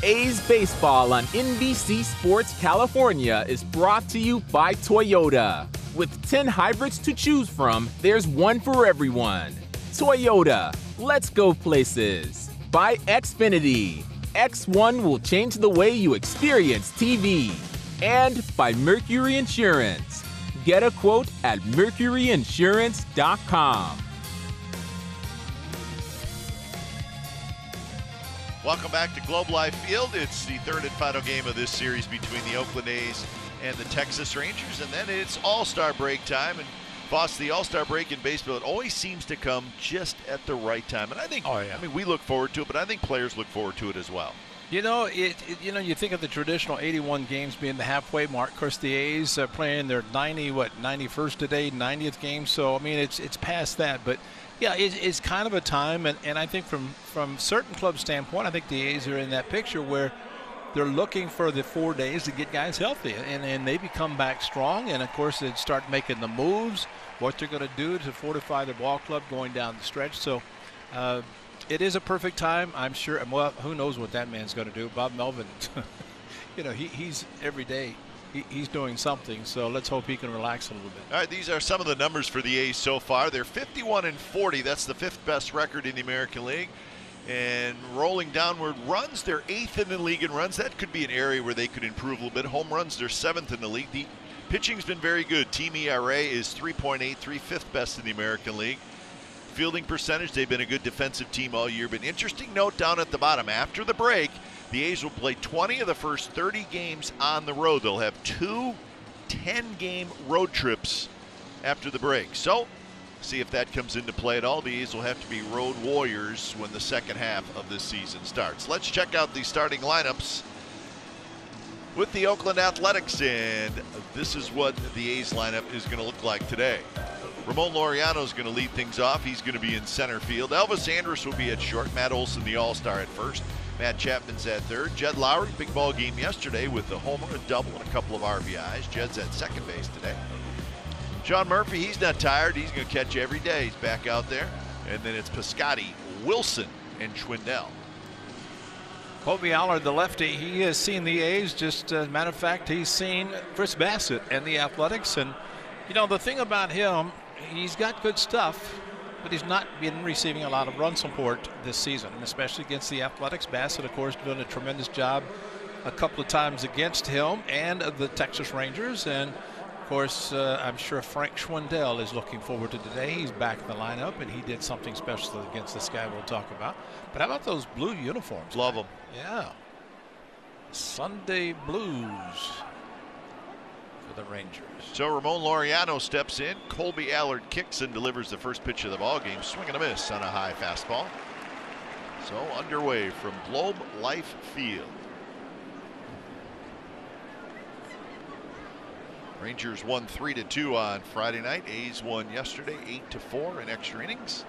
A's Baseball on NBC Sports California is brought to you by Toyota. With 10 hybrids to choose from, there's one for everyone. Toyota, let's go places. By Xfinity. X1 will change the way you experience TV. And by Mercury Insurance. Get a quote at mercuryinsurance.com. Welcome back to Globe Life Field. It's the third and final game of this series between the Oakland A's and the Texas Rangers, and then it's All-Star break time. And boss, the All-Star break in baseball, it always seems to come just at the right time. And I think, I mean, we look forward to it, but I think players look forward to it as well. You know, you think of the traditional 81 games being the halfway mark. Of course, the A's are playing their 91st today, 90th game. So I mean, it's past that, but. Yeah, it's kind of a time, and I think from certain club standpoint, I think the A's are in that picture where they're looking for the 4 days to get guys healthy, and maybe come back strong, and of course they start making the moves, what they're going to do to fortify the ball club going down the stretch. So it is a perfect time, I'm sure. Well, who knows what that man's going to do? Bob Melvin, you know, he's every day. He's doing something, so let's hope he can relax a little bit. All right, these are some of the numbers for the A's so far. They're 51-40. That's the 5th best record in the American League. And rolling downward runs, they're 8th in the league in runs. That could be an area where they could improve a little bit. Home runs, they're 7th in the league. The pitching's been very good. Team ERA is 3.83, 5th best in the American League. Fielding percentage, they've been a good defensive team all year. But interesting note down at the bottom, after the break, the A's will play 20 of the first 30 games on the road. They'll have 2 10-game road trips after the break. So, see if that comes into play at all. The A's will have to be road warriors when the second half of this season starts. Let's check out the starting lineups with the Oakland Athletics, and this is what the A's lineup is going to look like today. Ramon Laureano is going to lead things off. He's going to be in center field. Elvis Andrus will be at short. Matt Olson, the All-Star, at first. Matt Chapman's at third. Jed Lowrie, big ball game yesterday with a homer, a double, and a couple of RBIs. Jed's at second base today. Sean Murphy, he's not tired. He's going to catch every day. He's back out there. And then it's Piscotty, Wilson, and Schwindel. Colby Allard, the lefty, he has seen the A's. Just as a matter of fact, he's seen Chris Bassitt and the Athletics. And, you know, the thing about him, he's got good stuff, but he's not been receiving a lot of run support this season, and especially against the Athletics. Bassitt, of course, doing a tremendous job a couple of times against him and the Texas Rangers. And, of course, I'm sure Frank Schwindel is looking forward to today. He's back in the lineup, and he did something special against this guy we'll talk about. But how about those blue uniforms? Love them. Yeah. Sunday Blues for the Rangers. So Ramon Laureano steps in. Colby Allard kicks and delivers the first pitch of the ball game. Swing and a miss on a high fastball. So underway from Globe Life Field. Rangers won 3-2 on Friday night. A's won yesterday 8-4 in extra innings.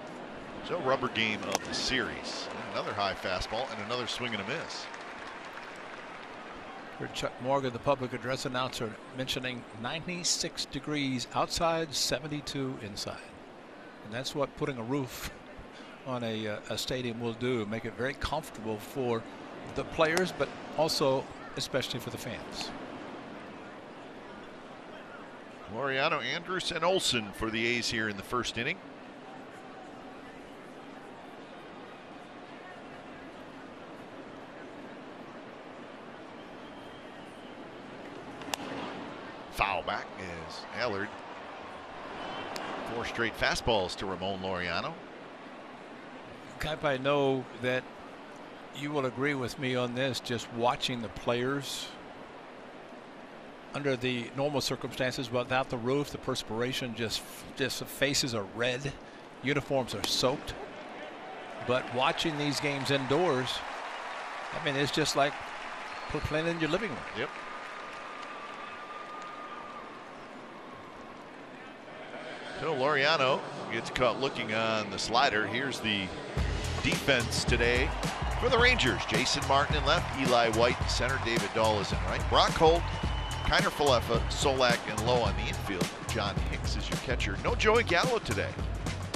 So rubber game of the series. Another high fastball and another swing and a miss. Heard Chuck Morgan, the public address announcer, mentioning 96 degrees outside, 72 inside. And that's what putting a roof on a stadium will do, make it very comfortable for the players, but also especially for the fans. Laureano, Andrus, and Olson for the A's here in the first inning. Foul back is Allard. 4 straight fastballs to Ramon Laureano. Cap, I know that you will agree with me on this, just watching the players under the normal circumstances without the roof, the perspiration, just the faces are red, uniforms are soaked. But watching these games indoors, I mean, it's just like playing in your living room. Yep. So Laureano gets caught looking on the slider. Here's the defense today for the Rangers. Jason Martin in left, Eli White in center, David Dahl is in right. Brock Holt, Kiner Falefa, Solak, and Lowe on the infield. John Hicks is your catcher. No Joey Gallo today,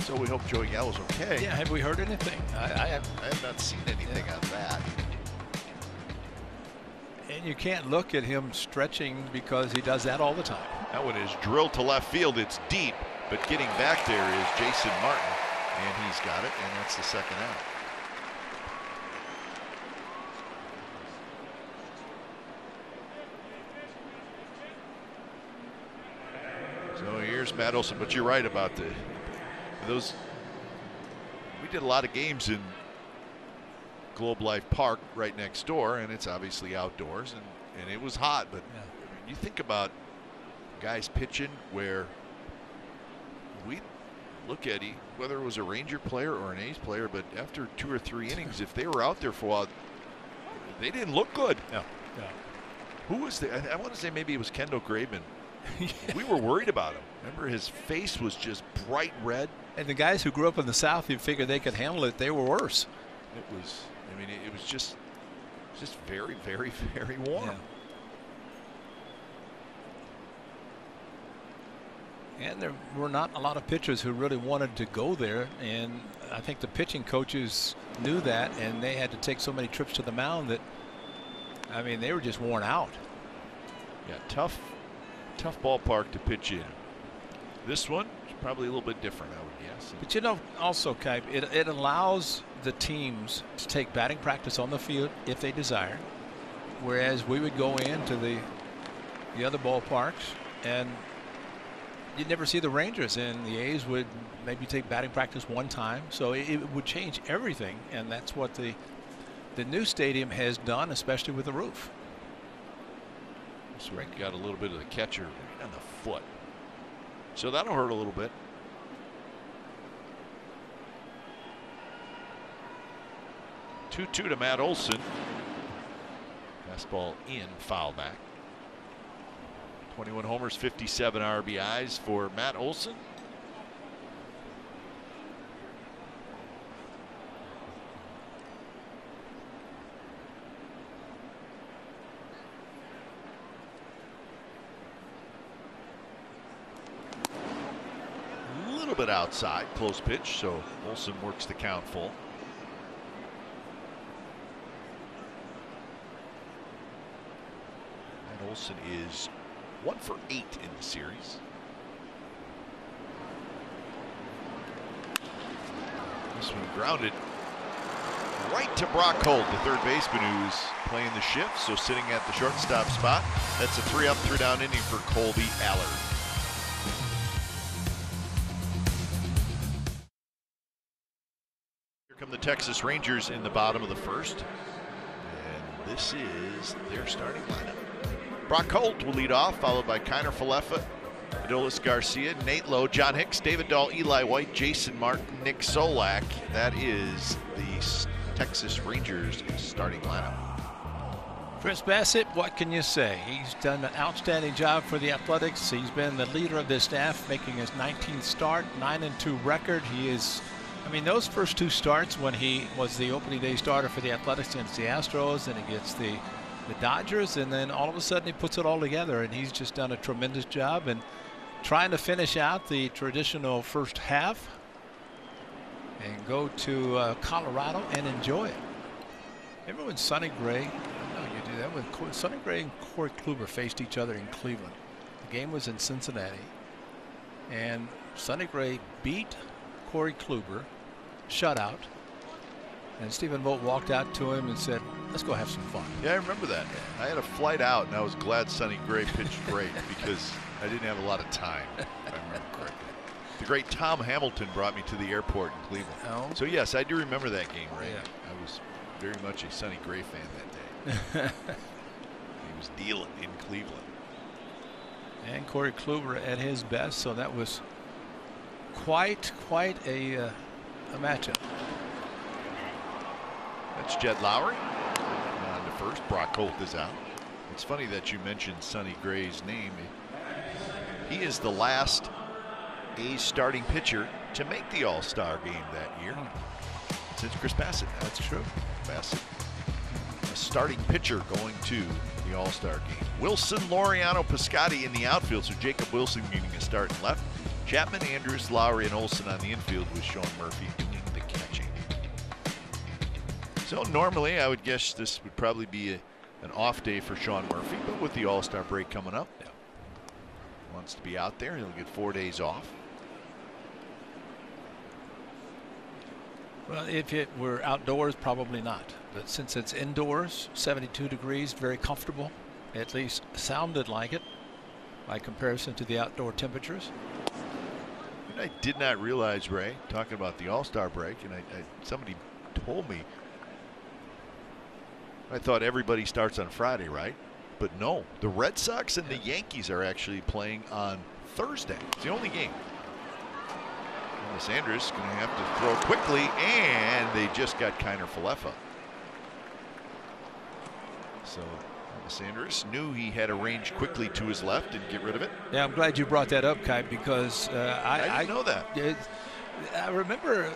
so we hope Joey Gallo's okay. Yeah, have we heard anything? I have not seen anything on that. you can't look at him stretching because he does that all the time. That one is drilled to left field. It's deep, but getting back there is Jason Martin, and he's got it, and that's the second out. So here's Matt Olson, but you're right about those. We did a lot of games in Globe Life Park right next door, and it's obviously outdoors, and it was hot. But you think about guys pitching where we look at whether it was a Ranger player or an A's player, but after 2 or 3 innings, if they were out there for a while, they didn't look good. Yeah. Who was there? I want to say maybe it was Kendall Graveman. We were worried about him. Remember, his face was just bright red. And the guys who grew up in the South, you figured they could handle it. They were worse. It was. I mean, it was just very, very, very warm. Yeah. And there were not a lot of pitchers who really wanted to go there, and I think the pitching coaches knew that, and they had to take so many trips to the mound that, I mean, they were just worn out. Yeah, tough ballpark to pitch in. This one is probably a little bit different, I would guess. But you know, also, Kipe, it allows the teams to take batting practice on the field if they desire, whereas we would go into the other ballparks and you'd never see the Rangers, and the A's would maybe take batting practice one time. So it would change everything, and that's what the new stadium has done, especially with the roof. So we got a little bit of the catcher on the foot, so that'll hurt a little bit. Two to Matt Olson. Fastball in, foul back. 21 homers, 57 RBIs for Matt Olson. A little bit outside, close pitch, so Olson works the count full. And Olson is 1 for 8 in the series. This one grounded right to Brock Holt, the third baseman who's playing the shift, so sitting at the shortstop spot. That's a 3-up, 3-down inning for Colby Allard. Here come the Texas Rangers in the bottom of the first, and this is their starting lineup. Brock Holt will lead off, followed by Kiner Falefa, Adolis Garcia, Nate Lowe, John Hicks, David Dahl, Eli White, Jason Martin, Nick Solak. That is the Texas Rangers starting lineup. Chris Bassitt, what can you say? He's done an outstanding job for the Athletics. He's been the leader of this staff, making his 19th start, 9-2 record. He is, I mean, those first 2 starts when he was the opening day starter for the Athletics against the Astros, and against the Dodgers, and then all of a sudden he puts it all together, and he's just done a tremendous job and trying to finish out the traditional first half and go to Colorado and enjoy it. Remember when Sonny Gray, I know you do that, when Sonny Gray and Corey Kluber faced each other in Cleveland. The game was in Cincinnati, and Sonny Gray beat Corey Kluber, shutout. And Stephen Vogt walked out to him and said, let's go have some fun. Yeah, I remember that. I had a flight out, and I was glad Sonny Gray pitched great because I didn't have a lot of time, if I remember correctly. The great Tom Hamilton brought me to the airport in Cleveland. Oh. So, yes, I do remember that game, Ray. Yeah. I was very much a Sonny Gray fan that day. He was dealing in Cleveland. And Corey Kluber at his best, so that was quite a matchup. That's Jed Lowrie on to first. Brock Holt is out. It's funny that you mentioned Sonny Gray's name. He is the last A's starting pitcher to make the All-Star game that year since Chris Bassitt. That's true. Bassitt, a starting pitcher going to the All-Star game. Wilson, Laureano, Piscotti in the outfield, so Jacob Wilson getting a start in left. Chapman, Andrews, Lowrie, and Olson on the infield with Sean Murphy doing the catching. So normally I would guess this would probably be an off day for Sean Murphy, but with the All-Star break coming up, wants to be out there. He'll get 4 days off. Well, if it were outdoors, probably not. But since it's indoors, 72 degrees, very comfortable. At least sounded like it by comparison to the outdoor temperatures. And I did not realize, Ray, talking about the All-Star break, and somebody told me, I thought everybody starts on Friday, right? But no, the Red Sox and the Yankees are actually playing on Thursday. It's the only game. Sanders going to have to throw quickly, and they just got Kiner Falefa. So Sanders knew he had to range quickly to his left and get rid of it. Yeah, I'm glad you brought that up, Kai, because I didn't know that. I remember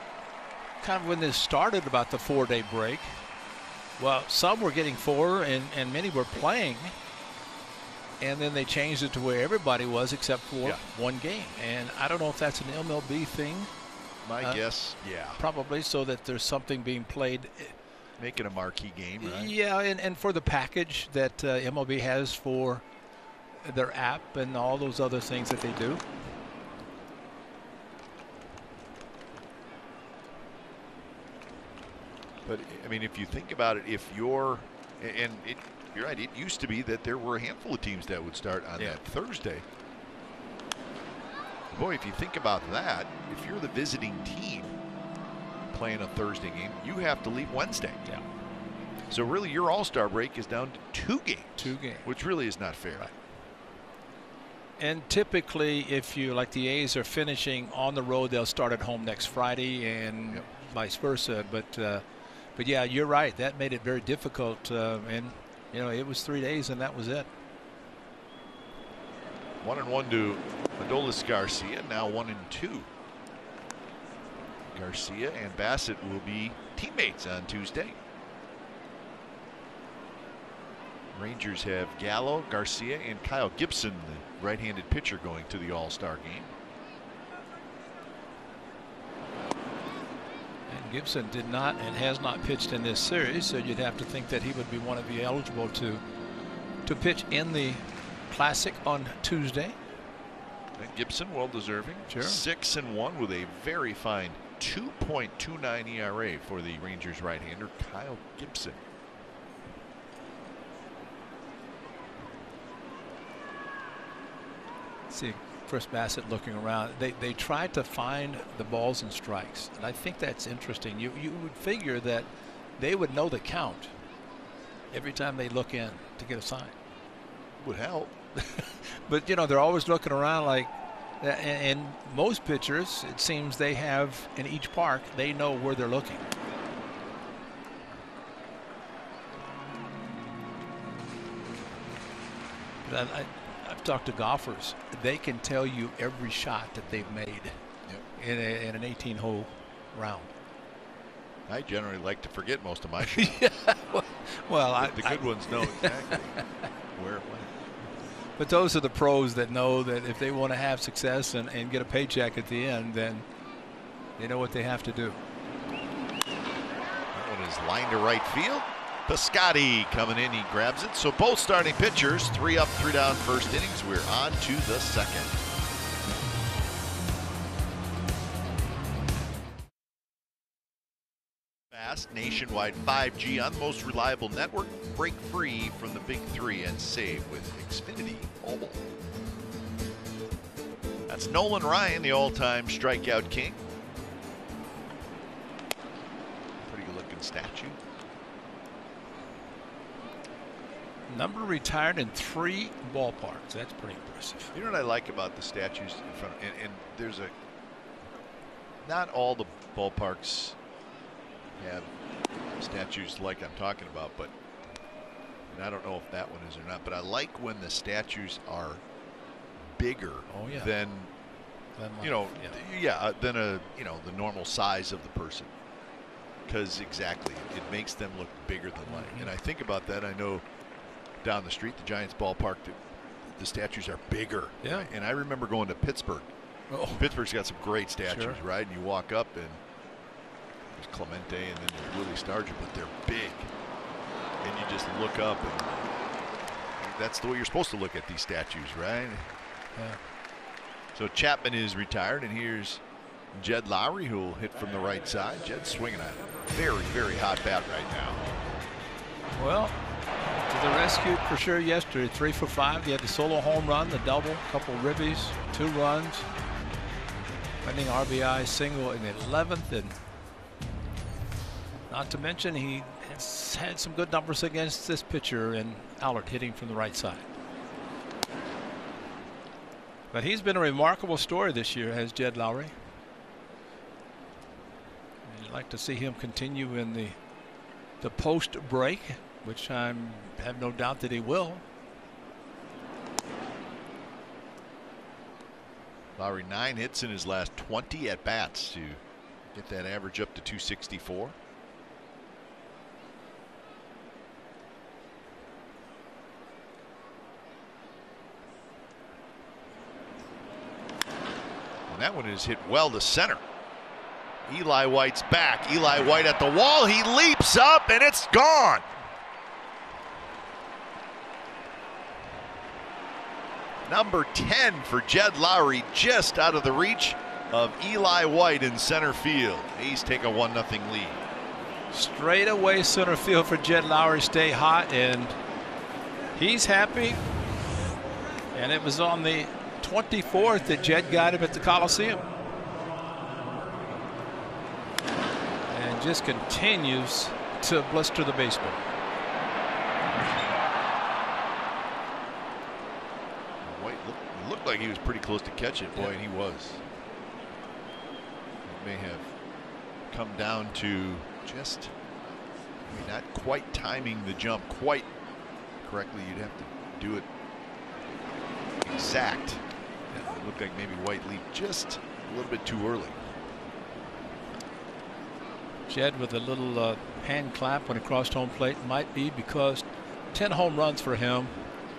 kind of when this started about the 4-day break. Well, some were getting 4 and many were playing. And then they changed it to where everybody was except for one game. And I don't know if that's an MLB thing. My guess, yeah. Probably, so that there's something being played. Make it a marquee game, right? Yeah, and for the package that MLB has for their app and all those other things that they do. But, I mean, if you think about it, if you're, you're right, it used to be that there were a handful of teams that would start on that Thursday. Boy, if you think about that, if you're the visiting team playing a Thursday game, you have to leave Wednesday. Yeah. So really your All-Star break is down to 2 games. 2 games. Which really is not fair. Right. And typically, if you, like the A's are finishing on the road, they'll start at home next Friday and vice versa. But yeah, you're right. That made it very difficult. And, you know, it was 3 days and that was it. 1-1 to Adolis Garcia, now 1-2. Garcia and Bassitt will be teammates on Tuesday. Rangers have Gallo, Garcia, and Kyle Gibson, the right-handed pitcher, going to the All-Star game. And Gibson did not and has not pitched in this series, so you'd have to think that he would be one of the eligible to pitch in the Classic on Tuesday. And Gibson, well deserving. Sure. 6-1 with a very fine 2.29 ERA for the Rangers right-hander Kyle Gibson. See, Chris Bassitt looking around. They tried to find the balls and strikes, and I think that's interesting. You would figure that they would know the count every time they look in to get a sign. Would help. But you know, they're always looking around like, and most pitchers, it seems they have in each park, they know where they're looking. But I've talked to golfers. They can tell you every shot that they've made in an 18-hole round. I generally like to forget most of my shots. Well, the good ones know exactly where it went. But those are the pros that know that if they want to have success and get a paycheck at the end, then they know what they have to do. That one is lined to right field. Piscotty coming in, he grabs it. So both starting pitchers, 3 up, 3 down, first innings. We're on to the second. Fast nationwide 5G on the most reliable network. Break free from the big 3 and save with Xfinity Mobile. That's Nolan Ryan, the all-time strikeout king. Pretty good looking statue. Number retired in 3 ballparks. That's pretty impressive. You know what I like about the statues in front, and there's not all the ballparks have statues like I'm talking about, but and I don't know if that one is or not, but I like when the statues are bigger than than the normal size of the person, because exactly it makes them look bigger than life. And I think about that. I know down the street, the Giants ballpark, the statues are bigger. Yeah. And I remember going to Pittsburgh. Pittsburgh's got some great statues, right? And you walk up and there's Clemente and then there's Willie Stargell, but they're big. and you just look up, and that's the way you're supposed to look at these statues, right? Yeah. So Chapman is retired, and here's Jed Lowrie, who will hit from the right side. Jed's swinging a very, very hot bat right now. Well, to the rescue for sure yesterday. 3 for 5. He had the solo home run, the double, couple ribbies, 2 runs, winning RBI single in the 11th, and not to mention he has had some good numbers against this pitcher and Allard hitting from the right side. But he's been a remarkable story this year, has Jed Lowrie. And you'd like to see him continue in the post break, which I have no doubt that he will. Lowrie 9 hits in his last 20 at bats to get that average up to 264. And that one is hit well to center. Eli White's back. Eli White at the wall. He leaps up and it's gone. Number 10 for Jed Lowrie, just out of the reach of Eli White in center field. A's take a 1-0 lead. Straight away center field for Jed Lowrie. Stay hot, and he's happy. And it was on the 24th that Jed got him at the Coliseum. And just continues to blister the baseball. White looked like he was pretty close to catch it, boy, and he was. It may have come down to just not quite timing the jump quite correctly. You'd have to do it exact. It looked like maybe White leaped just a little bit too early. Jed with a little hand clap when he crossed home plate. Might be because 10 home runs for him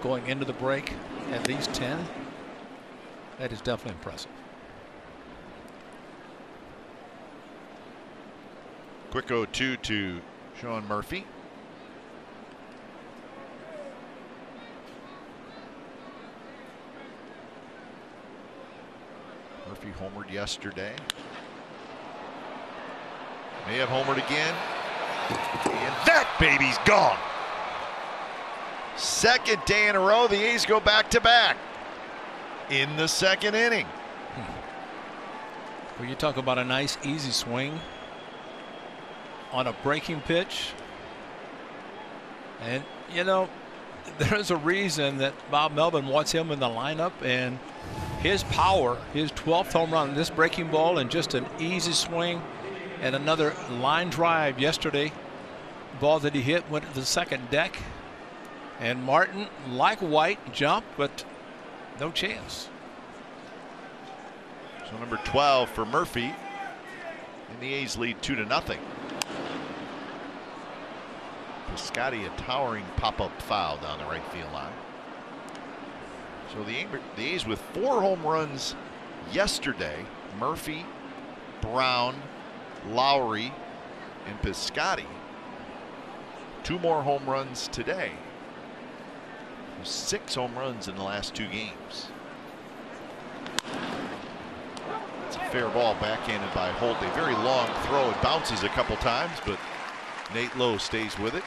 going into the break, at least 10. That is definitely impressive. Quick 0-2 to Sean Murphy. Murphy homered yesterday. May have homered again. And that baby's gone. Second day in a row, the A's go back-to-back in the second inning. Well, you talk about a nice, easy swing on a breaking pitch. And, you know, there's a reason that Bob Melvin wants him in the lineup, and his power, his 12th home run, this breaking ball, and just an easy swing, and another line drive yesterday. Ball that he hit went to the second deck, and Martin, like White, jumped, but no chance. So number 12 for Murphy, and the A's lead 2-0. Piscotty, a towering pop-up foul down the right field line. So the A's with 4 home runs yesterday. Murphy, Brown, Lowrie, and Piscotty. 2 more home runs today. 6 home runs in the last 2 games. It's a fair ball backhanded by Holt. A very long throw. It bounces a couple times, but Nate Lowe stays with it.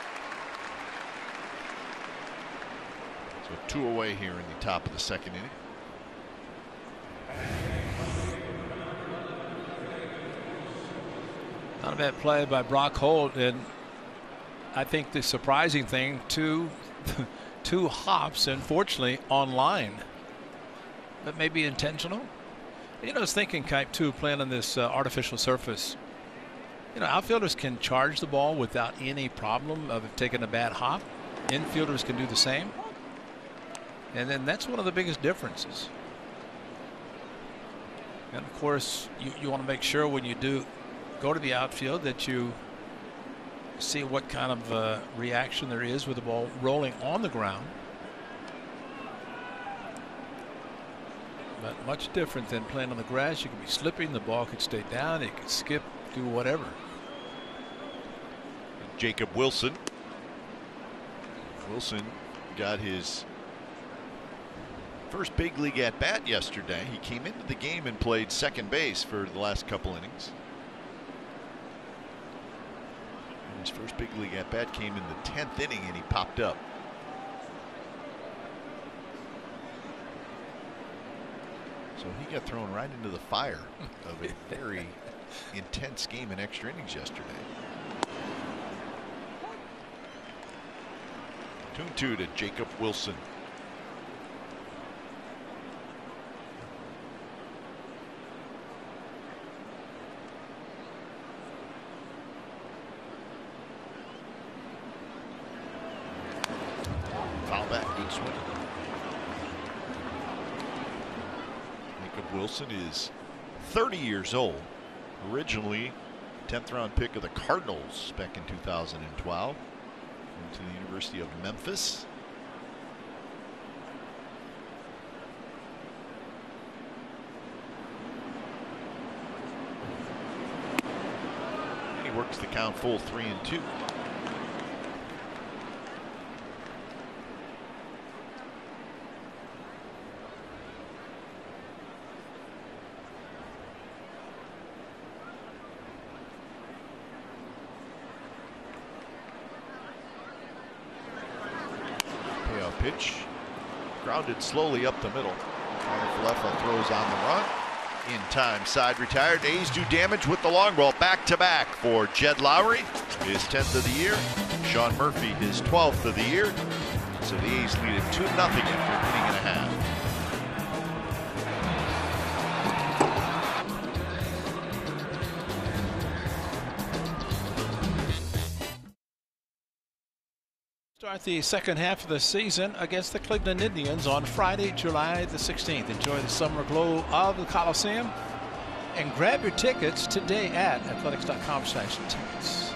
So 2 away here in the top of the second inning. Not a bad play by Brock Holt, and I think the surprising thing, 2 hops, unfortunately, on line. But maybe intentional. You know, I was thinking, Kipe, too, playing on this artificial surface. You know, outfielders can charge the ball without any problem of taking a bad hop. Infielders can do the same. And then that's one of the biggest differences. And of course, you want to make sure when you do go to the outfield that you see what kind of reaction there is with the ball rolling on the ground. But much different than playing on the grass. You could be slipping, the ball could stay down, it could skip, do whatever. Jacob Wilson Wilson got his first big league at bat yesterday. He came into the game and played second base for the last couple innings. And his first big league at bat came in the 10th inning, and he popped up. So he got thrown right into the fire of a very intense game in extra innings yesterday. 2-2 to Jacob Wilson. Foul back, good swing. Jacob Wilson is 30 years old. Originally 10th round pick of the Cardinals back in 2012. Went to the University of Memphis. And he works the count full 3-2. Pitch grounded slowly up the middle. Falefa throws on the run. In time, side retired. A's do damage with the long ball. Back to back for Jed Lowrie, his 10th of the year. Sean Murphy, his 12th of the year. So the A's lead it 2-0 after an inning and a half. Start the second half of the season against the Cleveland Indians on Friday, July the 16th. Enjoy the summer glow of the Coliseum and grab your tickets today at athletics.com/tickets.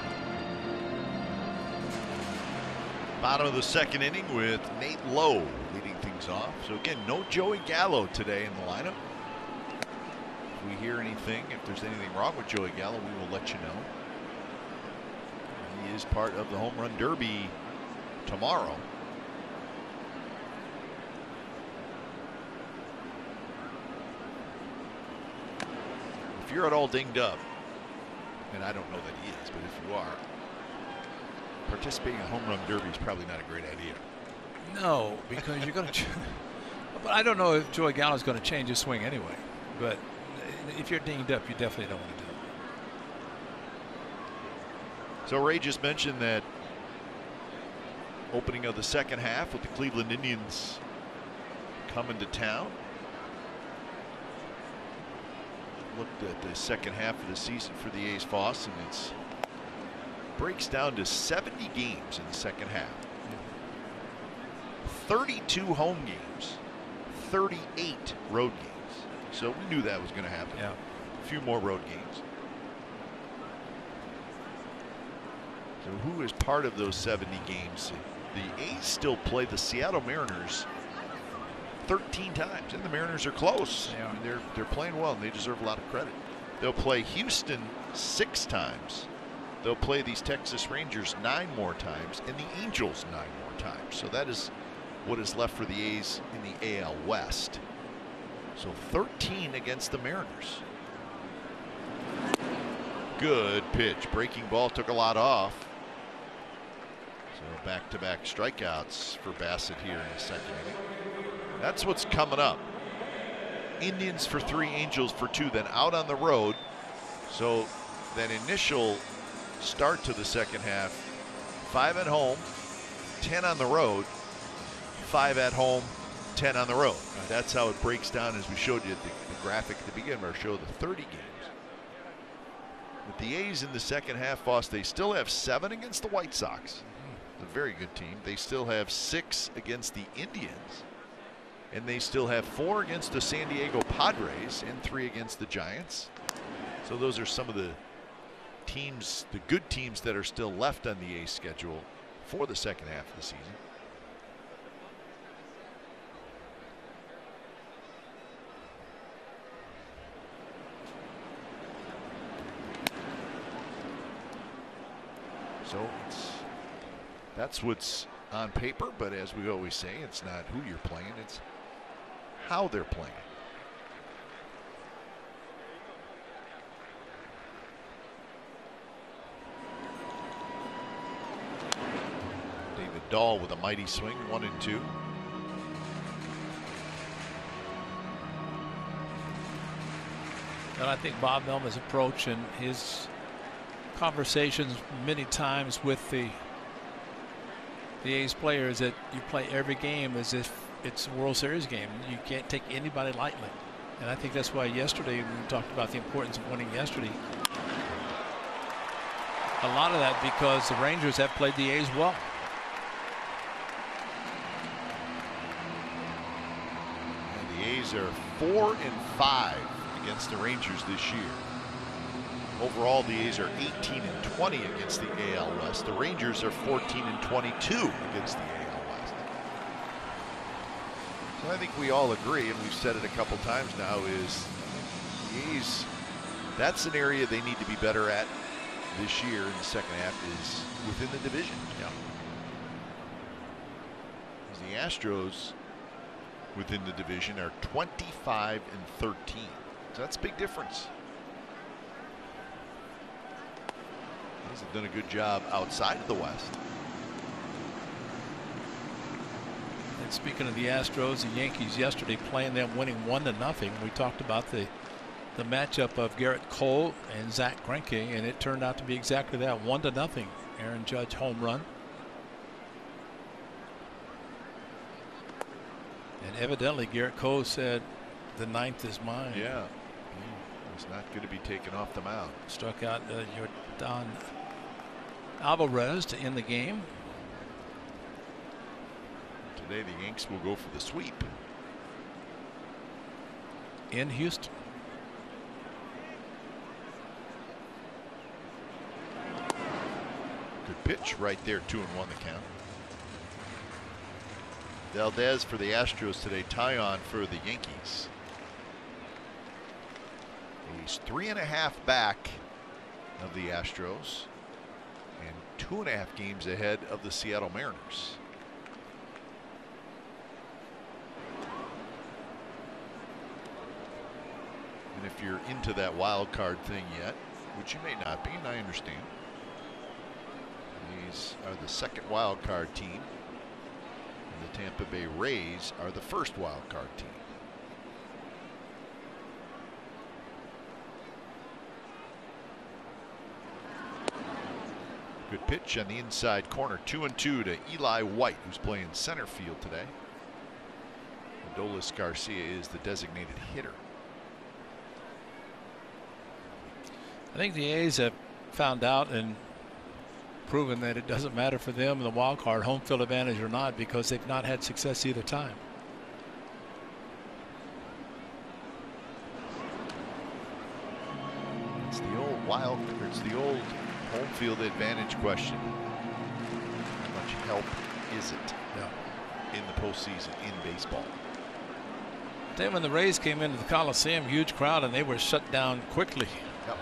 Bottom of the second inning with Nate Lowe leading things off. So again, no Joey Gallo today in the lineup. If we hear anything, if there's anything wrong with Joey Gallo, we will let you know. He is part of the home run derby tomorrow. If you're at all dinged up, and I don't know that he is, but if you are, participating in a home run derby is probably not a great idea. No, because you're going to. But I don't know if Joey Gallo is going to change his swing anyway. But if you're dinged up, you definitely don't want to do it. So Ray just mentioned that opening of the second half with the Cleveland Indians coming to town. Looked at the second half of the season for the A's, Foss, and it breaks down to 70 games in the second half. 32 home games, 38 road games. So we knew that was going to happen. Yeah. A few more road games. So who is part of those 70 games? The A's still play the Seattle Mariners 13 times, and the Mariners are close. Yeah. I mean, they're playing well, and they deserve a lot of credit. They'll play Houston 6 times. They'll play these Texas Rangers 9 more times, and the Angels 9 more times. So that is what is left for the A's in the AL West. So 13 against the Mariners. Good pitch. Breaking ball took a lot off. So back-to-back strikeouts for Bassitt here in the second inning. That's what's coming up. Indians for 3, Angels for 2, then out on the road. So that initial start to the second half, 5 at home, 10 on the road, 5 at home, 10 on the road. That's how it breaks down, as we showed you the graphic at the beginning of our show, the 30 games. With the A's in the second half, Foss, they still have 7 against the White Sox. A very good team. They still have 6 against the Indians. And they still have 4 against the San Diego Padres and 3 against the Giants. So those are some of the teams, the good teams that are still left on the A's schedule for the second half of the season. So that's what's on paper, but as we always say, it's not who you're playing, it's how they're playing. David Dahl with a mighty swing, 1-2. And I think Bob Melvin's approach and his conversations many times with the A's players, that you play every game as if it's a World Series game. You can't take anybody lightly. And I think that's why yesterday we talked about the importance of winning yesterday. A lot of that because the Rangers have played the A's well. And the A's are 4-5 against the Rangers this year. Overall, the A's are 18-20 against the AL West. The Rangers are 14-22 against the AL West. So I think we all agree, and we've said it a couple times now, is the A's, that's an area they need to be better at this year in the second half, is within the division. Yeah. As the Astros within the division are 25-13. So that's a big difference. He's done a good job outside of the West. And speaking of the Astros, the Yankees yesterday playing them, winning 1-0. We talked about the matchup of Garrett Cole and Zach Greinke, and it turned out to be exactly that, 1-0. Aaron Judge home run. And evidently Garrett Cole said the ninth is mine. Yeah, he was not going to be taken off the mound. Struck out Jordan Alvarez to end the game. Today the Yanks will go for the sweep in Houston. Good pitch right there, 2-1 the count. Valdez for the Astros today, Tyon for the Yankees. He's 3.5 back of the Astros and 2.5 games ahead of the Seattle Mariners. And if you're into that wild card thing yet, which you may not be, and I understand, these are the second wild card team, and the Tampa Bay Rays are the first wild card team. Good pitch on the inside corner, 2-2 to Eli White, who's playing center field today. Adolis Garcia is the designated hitter. I think the A's have found out and proven that it doesn't matter for them in the wild card, home field advantage or not, because they've not had success either time. It's the old home field advantage question. How much help is it in the postseason in baseball? Then when the Rays came into the Coliseum, huge crowd, and they were shut down quickly. Yep.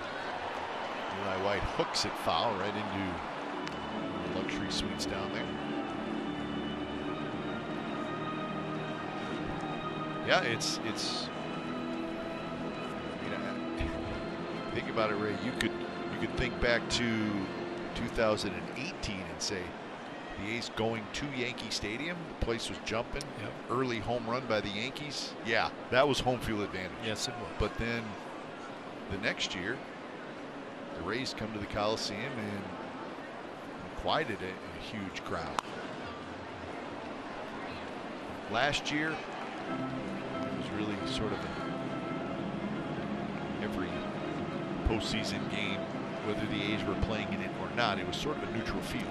Eli White hooks it foul right into the luxury suites down there. Yeah, it's you know, think about it, Ray. You could think back to 2018 and say the A's going to Yankee Stadium, the place was jumping. Yep. Early home run by the Yankees. Yeah, that was home field advantage. Yes, it was. But then the next year, the Rays come to the Coliseum and quieted a huge crowd. Last year, it was really sort of every postseason game, whether the A's were playing in it or not, it was sort of a neutral field.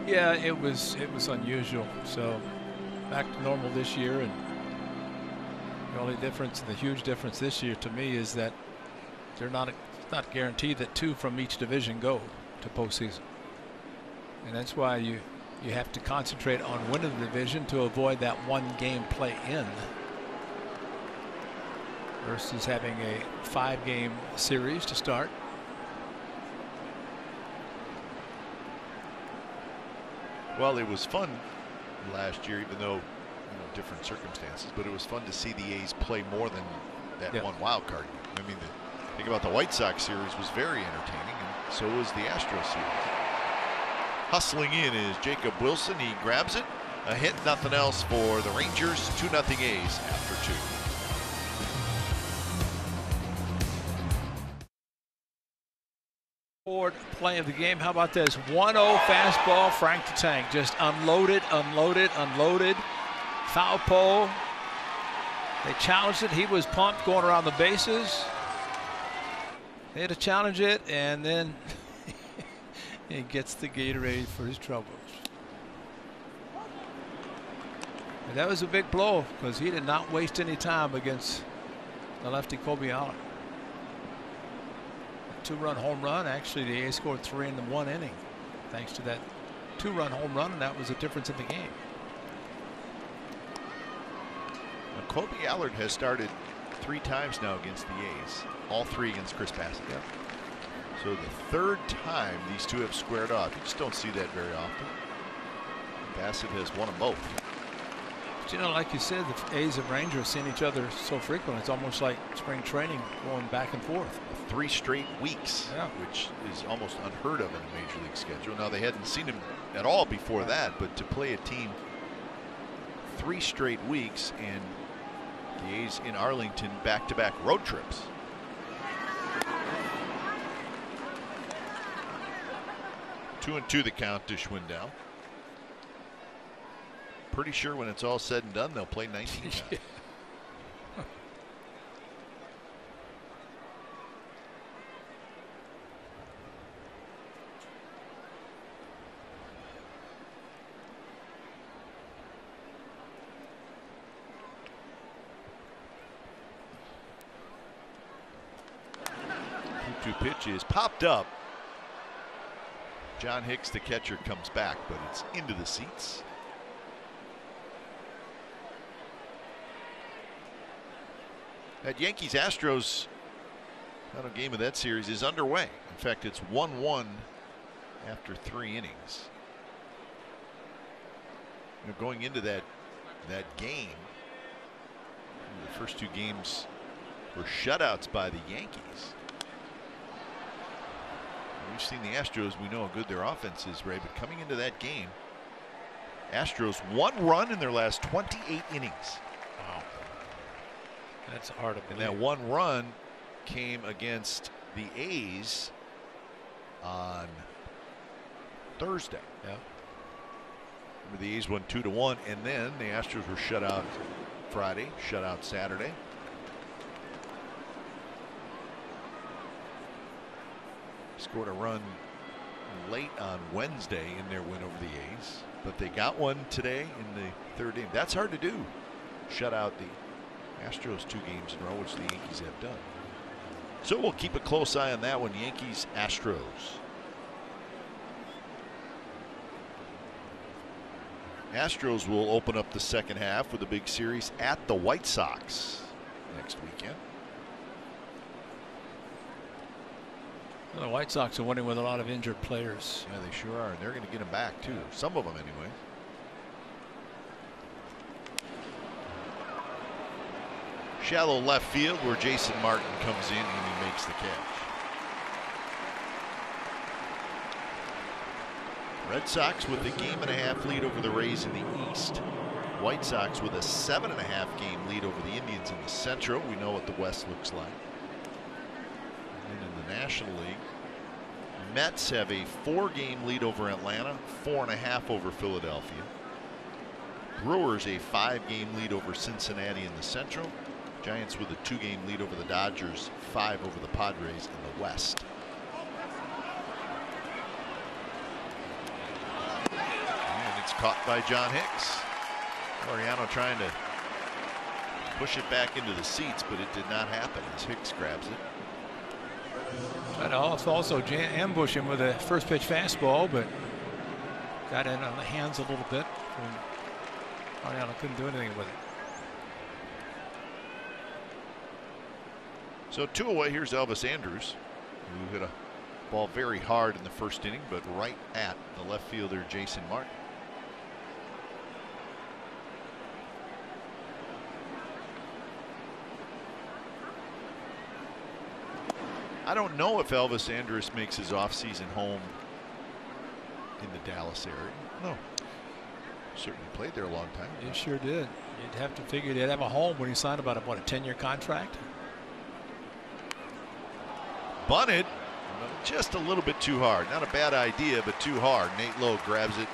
Yeah, it was unusual. So back to normal this year, and the only difference, the huge difference this year to me, is that they're not guaranteed that 2 from each division go to postseason, and that's why you have to concentrate on winning the division to avoid that 1-game play in versus having a 5-game series to start. Well, it was fun last year, even though different circumstances, but it was fun to see the A's play more than that one wild card. I mean, think about the White Sox series was very entertaining, and so was the Astros series. Hustling in is Jacob Wilson. He grabs it. A hit, nothing else for the Rangers. 2-0 A's after 2. Forward play of the game. How about this 1-0 fastball? Frank the Tank just unloaded. Foul pole. They challenged it. He was pumped going around the bases. They had to challenge it, and then he gets the Gatorade for his troubles. And that was a big blow because he did not waste any time against the lefty Kobe Allen. Two-run home run. Actually, the A's scored 3 in the 1 inning thanks to that 2-run home run, and that was the difference in the game. Now, Kobe Allard has started 3 times now against the A's, all 3 against Chris Bassitt. Yep. So the 3rd time these two have squared off. You just don't see that very often. Bassitt has won them both. But, like you said, the A's and Rangers have seen each other so frequently. It's almost like spring training going back and forth. 3 straight weeks, which is almost unheard of in a major league schedule. Now, they hadn't seen him at all before that, but to play a team 3 straight weeks, and the A's in Arlington back-to-back road trips. Two and 2 the count to Schwindel. Pretty sure when it's all said and done, they'll play 19 times. 2 pitches popped up. John Hicks, the catcher, comes back, but it's into the seats. That Yankees Astros final game of that series is underway. In fact, it's 1-1 after 3 innings. Going into that game, the first 2 games were shutouts by the Yankees. We've seen the Astros. We know how good their offense is, Ray, but coming into that game, Astros 1 run in their last 28 innings. Wow. That's hard to believe. And that 1 run came against the A's on Thursday. Yeah. Remember, the A's won 2-1, and then the Astros were shut out Friday, shut out Saturday. Scored a run late on Wednesday in their win over the A's, but they got one today in the 3rd inning. That's hard to do. Shut out the Astros 2 games in a row, which the Yankees have done. So we'll keep a close eye on that one. Yankees Astros. Astros will open up the 2nd half with a big series at the White Sox next weekend. Well, the White Sox are winning with a lot of injured players. Yeah, they sure are, and they're going to get them back too. Some of them anyway. Shallow left field where Jason Martin comes in and he makes the catch. Red Sox with a 1.5 game lead over the Rays in the East. White Sox with a 7.5 game lead over the Indians in the Central. We know what the West looks like. And in the National League, Mets have a 4-game lead over Atlanta, 4.5 over Philadelphia. Brewers a 5-game lead over Cincinnati in the Central. Giants with a 2-game lead over the Dodgers, 5 over the Padres in the West. And it's caught by John Hicks. Laureano trying to push it back into the seats, but it did not happen as Hicks grabs it. Tried to also ambush him with a first pitch fastball, but got in on the hands a little bit. Laureano couldn't do anything with it. So 2 away. Here's Elvis Andrus, who hit a ball very hard in the 1st inning, but right at the left fielder Jason Martin. I don't know if Elvis Andrus makes his offseason home in the Dallas area. No. Certainly played there a long time. He sure did. You'd have to figure he'd have a home when he signed about a 10-year contract. Bunted just a little bit too hard. Not a bad idea, but too hard. Nate Lowe grabs it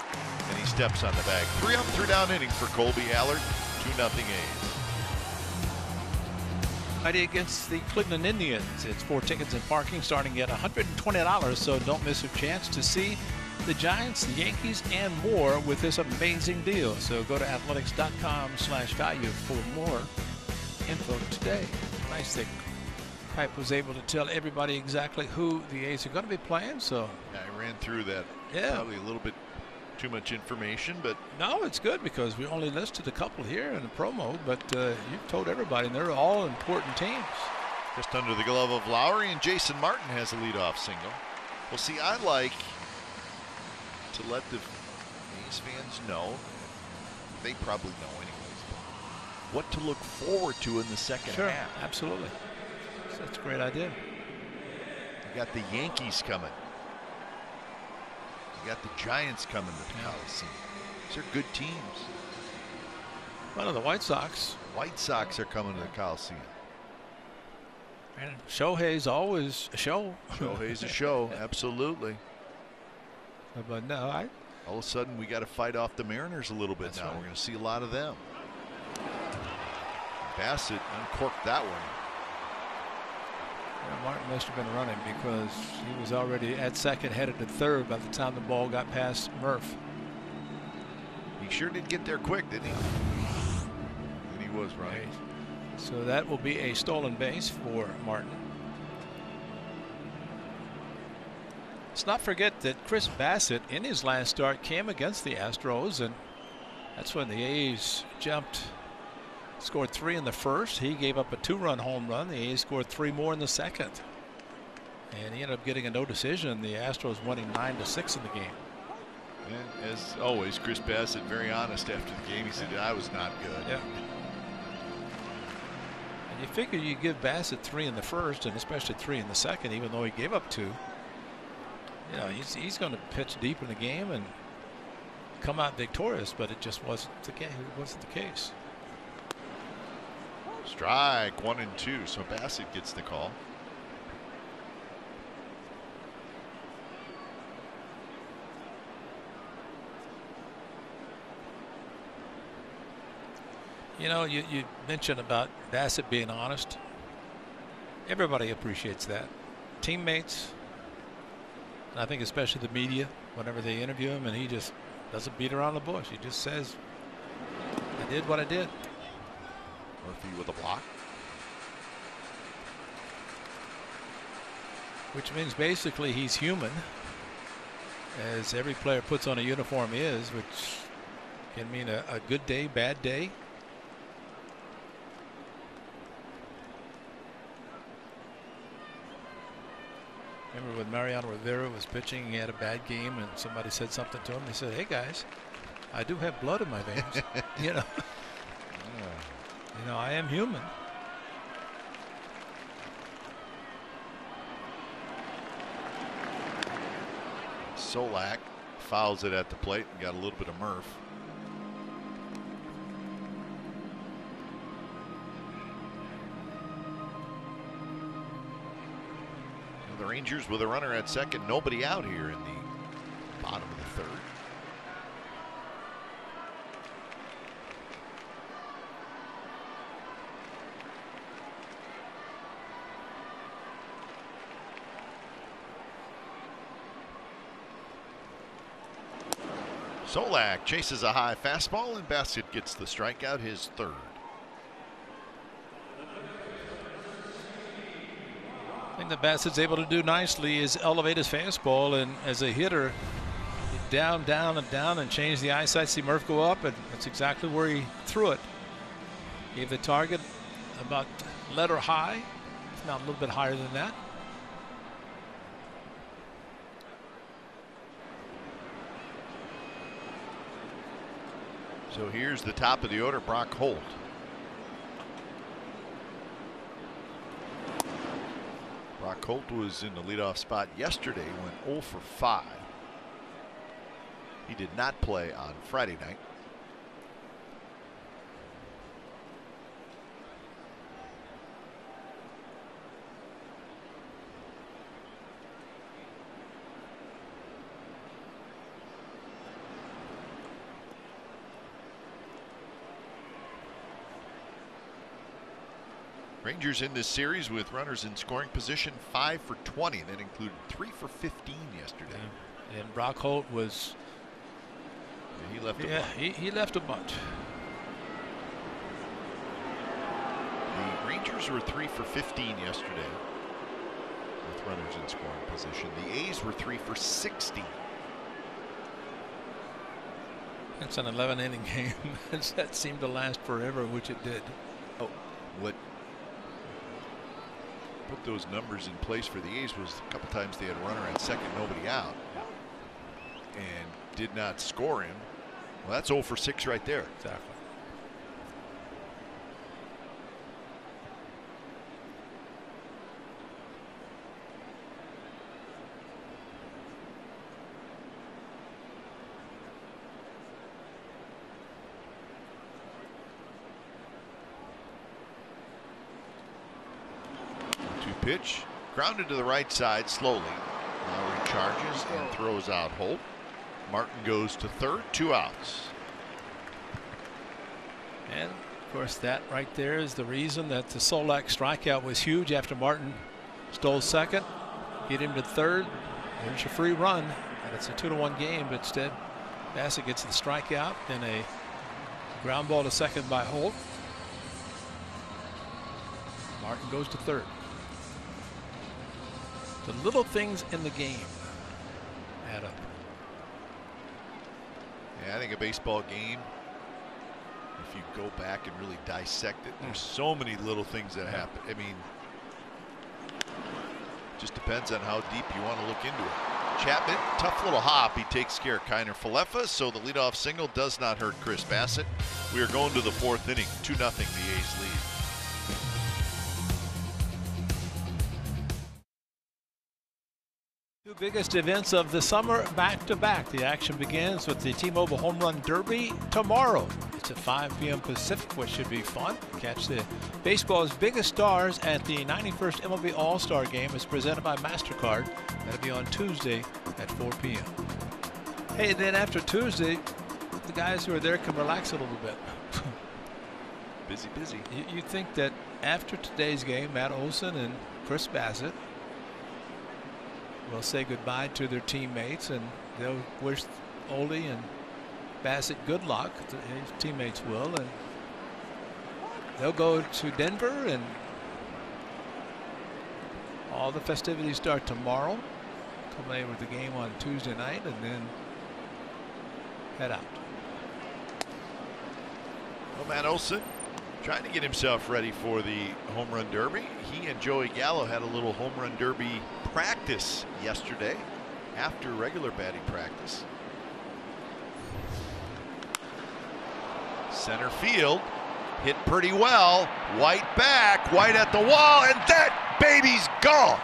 and he steps on the bag. 3 up, 3 down inning for Colby Allard. 2-0 A's. Friday against the Cleveland Indians. It's 4 tickets and parking starting at $120, so don't miss a chance to see the Giants, the Yankees, and more with this amazing deal. So go to athletics.com/value for more info today. Nice that Pipe was able to tell everybody exactly who the A's are going to be playing. So yeah, I ran through that. Yeah, probably a little bit too much information, but no, it's good because we only listed a couple here in the promo, but you've told everybody, and they're all important teams. Just under the glove of Lowrie, and Jason Martin has a leadoff single. Well, see, I like to let the A's fans know, they probably know anyways, what to look forward to in the second half. Absolutely. So that's a great idea. You got the Yankees coming. You got the Giants coming to the Coliseum. These are good teams. One of the White Sox. White Sox are coming to the Coliseum. And Shohei's always a show. Shohei's a show, absolutely. But no, all of a sudden we got to fight off the Mariners a little bit now. Right. We're going to see a lot of them. Bassitt uncorked that one. Yeah, Martin must have been running because he was already at second, headed to third by the time the ball got past Murph. He sure did get there quick, didn't he? And he was right. So that will be a stolen base for Martin. Let's not forget that Chris Bassitt in his last start came against the Astros, and that's when the A's scored 3 in the first. He gave up a 2-run home run. The A's scored 3 more in the second, and he ended up getting a no decision. The Astros winning 9-6 in the game. And as always, Chris Bassitt very honest after the game. He said, I was not good. Yeah. And you figure you give Bassitt 3 in the first and especially 3 in the second, even though he gave up 2. You know, he's going to pitch deep in the game and come out victorious, but it just wasn't the case. It wasn't the case. Strike 1 and 2. So Bassitt gets the call. You know, you mentioned about Bassitt being honest. Everybody appreciates that. Teammates, and I think especially the media, whenever they interview him, and he just doesn't beat around the bush. He just says, I did what I did. Murphy with a block. Which means basically he's human, as every player puts on a uniform is, which can mean a good day, bad day. Remember when Mariano Rivera was pitching, he had a bad game and somebody said something to him. He said, hey guys, I do have blood in my veins. You know, you know, I am human. Solak fouls it at the plate and got a little bit of Murph. The Rangers with a runner at second, nobody out here in the bottom of the third. Solak chases a high fastball, and Bassitt gets the strikeout, his third. I think that Bassitt's able to do nicely is elevate his fastball, and as a hitter, down, down, and down, and change the eyesight. See Murph go up, and that's exactly where he threw it. Gave the target about letter high, if not a little bit higher than that. So here's the top of the order, Brock Holt. Brock Holt was in the leadoff spot yesterday, went 0 for 5. He did not play on Friday night. Rangers in this series with runners in scoring position 5 for 20. That included 3 for 15 yesterday. And Brock Holt was. Yeah, he left a bunch. He left a bunch. The Rangers were 3 for 15 yesterday with runners in scoring position. The A's were 3 for 60. It's an 11-inning game. That seemed to last forever, which it did. Oh, what put those numbers in place for the A's was a couple times they had a runner at second, nobody out, and did not score him. Well, that's 0 for 6 right there. Exactly. Pitch grounded to the right side slowly. Lowrie charges and throws out Holt. Martin goes to third, 2 outs. And of course, that right there is the reason that the Solak strikeout was huge after Martin stole second, hit him to third. There's a free run, and it's a 2-1 game. But instead, Bassitt gets the strikeout and a ground ball to second by Holt. Martin goes to third. The little things in the game add up. Yeah, I think a baseball game, if you go back and really dissect it, there's so many little things that happen. I mean, just depends on how deep you want to look into it. Chapman, tough little hop. He takes care of Kiner Falefa, so the leadoff single does not hurt Chris Bassitt. We are going to the 4th inning, 2-0 the A's lead. Two biggest events of the summer back-to-back. The action begins with the T-Mobile Home Run Derby tomorrow. It's at 5 p.m. Pacific, which should be fun. Catch the baseball's biggest stars at the 91st MLB All-Star Game. It's presented by MasterCard. That'll be on Tuesday at 4 p.m. Hey, then after Tuesday, the guys who are there can relax a little bit. Busy. You think that after today's game, Matt Olson and Chris Bassitt will say goodbye to their teammates, and they'll wish Oldie and Bassitt good luck. His teammates will, and they'll go to Denver, and all the festivities start tomorrow. Culminate with the game on Tuesday night, and then head out. Well, Matt Olson trying to get himself ready for the Home Run Derby. He and Joey Gallo had a little Home Run Derby practice yesterday after regular batting practice. Center field, hit pretty well. White back, White at the wall, and that baby's gone.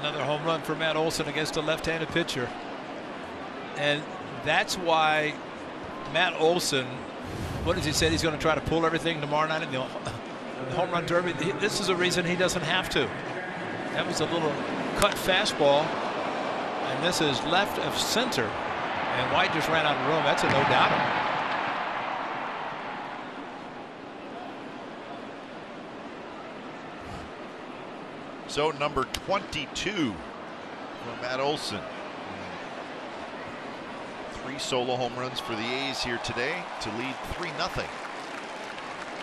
Another home run for Matt Olson against a left-handed pitcher. And that's why Matt Olson, what has he said? He's going to try to pull everything tomorrow night in the Home Run Derby. This is a reason he doesn't have to. That was a little cut fastball, and this is left of center. And White just ran out of room. That's a no doubter. So number 22 for Matt Olson. 3 solo home runs for the A's here today to lead 3-0.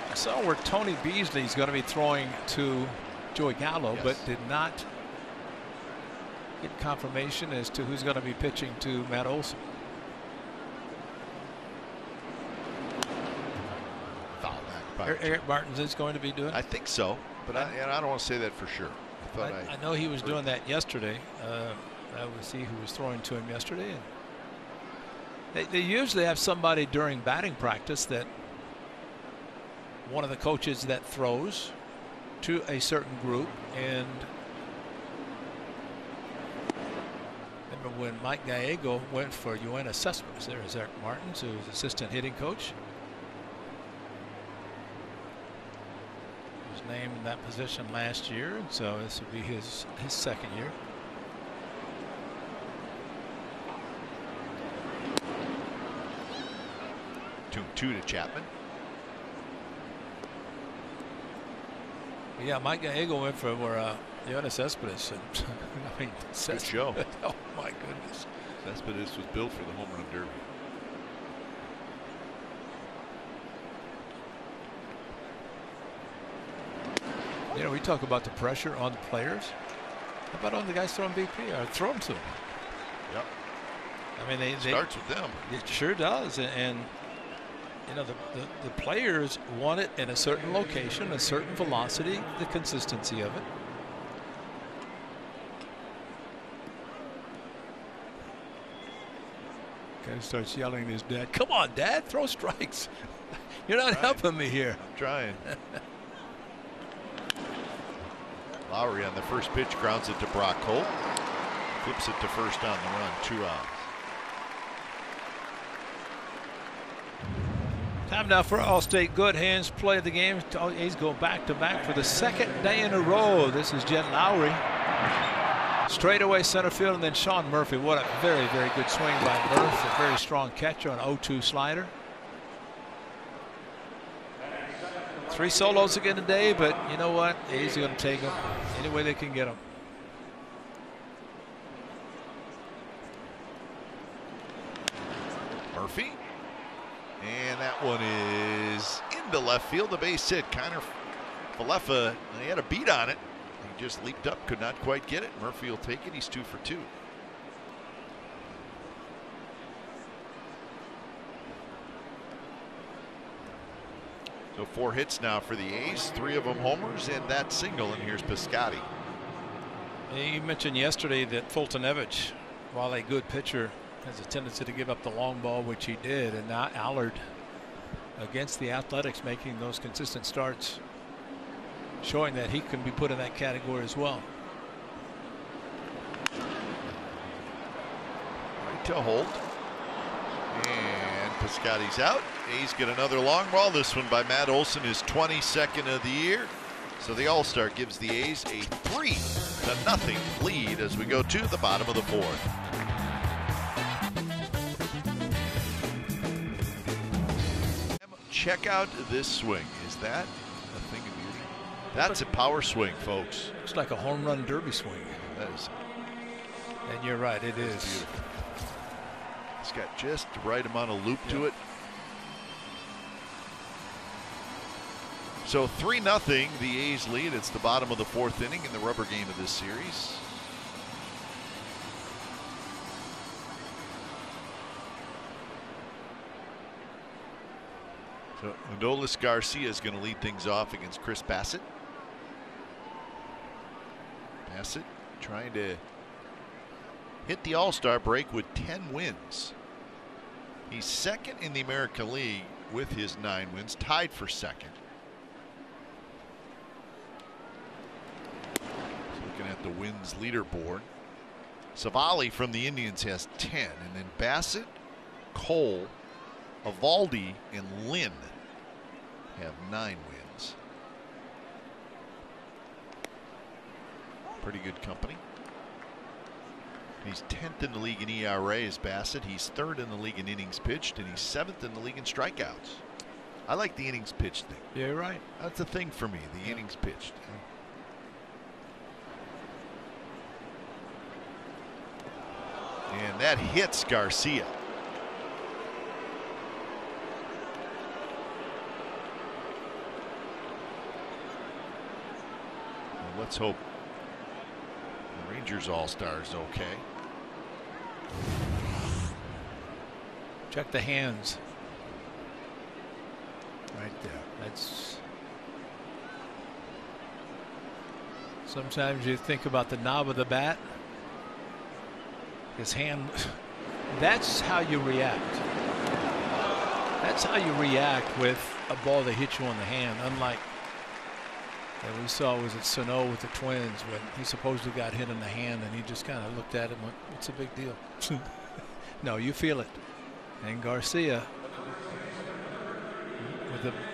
I saw where Tony Beasley's going to be throwing to Joey Gallo, yes, but did not get confirmation as to who's going to be pitching to Matt Olson. Foul back. Eric Martins is going to be doing it? I think so, but I don't want to say that for sure. I know he was doing that yesterday. That was he who was throwing to him yesterday. And They usually have somebody during batting practice that one of the coaches that throws to a certain group. And remember when Mike Gallego went for Yoenis Cespedes, there is Eric Martins, who's assistant hitting coach. He was named in that position last year, and so this will be his second year. Two to Chapman. Yeah, Mike Gallego went for Yoenis Cespedes. I mean, good show. Oh my goodness. Cespedes was built for the home run derby. You know, we talk about the pressure on the players. How about on the guys throwing BP or throwing to them? Yep. I mean, they starts with them. It sure does, and you know the players want it in a certain location, a certain velocity, the consistency of it. Guy starts yelling at his dad, "Come on, Dad, throw strikes. You're not helping me here." I'm trying. Lowrie on the first pitch grounds it to Brock Holt. Flips it to first on the run. 2 outs. Time now for Allstate Good Hands play of the game. A's go back to back for the second day in a row. This is Jed Lowrie. Straight away center field, and then Sean Murphy. What a very, very good swing by Murphy. A very strong catch on 0-2 slider. 3 solos again today, but you know what? A's are going to take them any way they can get them. Murphy. And that one is into left field. The base hit. Connor Falefa, he had a beat on it. He just leaped up, could not quite get it. Murphy will take it. He's 2 for 2. So 4 hits now for the A's, 3 of them homers, and that single. And here's Piscotty. You mentioned yesterday that Fultonevich, while a good pitcher, has a tendency to give up the long ball, which he did, and now Allard against the Athletics making those consistent starts, showing that he can be put in that category as well. Right to Holt, and Piscotty's out. A's get another long ball. This one by Matt Olson, his 22nd of the year. So the All-Star gives the A's a 3-0 lead as we go to the bottom of the 4th. Check out this swing. Is that a thing of beauty? That's a power swing, folks. Looks like a home run derby swing. That is. And you're right, it is. Beautiful. It's got just the right amount of loop to it. So 3-0, the A's lead. It's the bottom of the 4th inning in the rubber game of this series. So Adolis Garcia is going to lead things off against Chris Bassitt. Bassitt trying to hit the All-Star break with 10 wins. He's 2nd in the American League with his 9 wins, tied for 2nd. Looking at the wins leaderboard, Savali from the Indians has 10, and then Bassitt, Cole, Evaldi, and Lynn have 9 wins. Pretty good company. He's 10th in the league in ERA as Bassitt. He's 3rd in the league in innings pitched, and he's 7th in the league in strikeouts. I like the innings pitched thing. Yeah, you're right. That's a thing for me, the innings pitched. And that hits Garcia. Well, let's hope the Rangers All-Star is okay. Check the hands. Right there. That's. Sometimes you think about the knob of the bat. His hand That's how you react. That's how you react with a ball that hits you on the hand. Unlike that we saw was at Sano with the Twins when he supposedly got hit in the hand and he just kind of looked at it and went, "What's the big deal?" No, you feel it. And Garcia,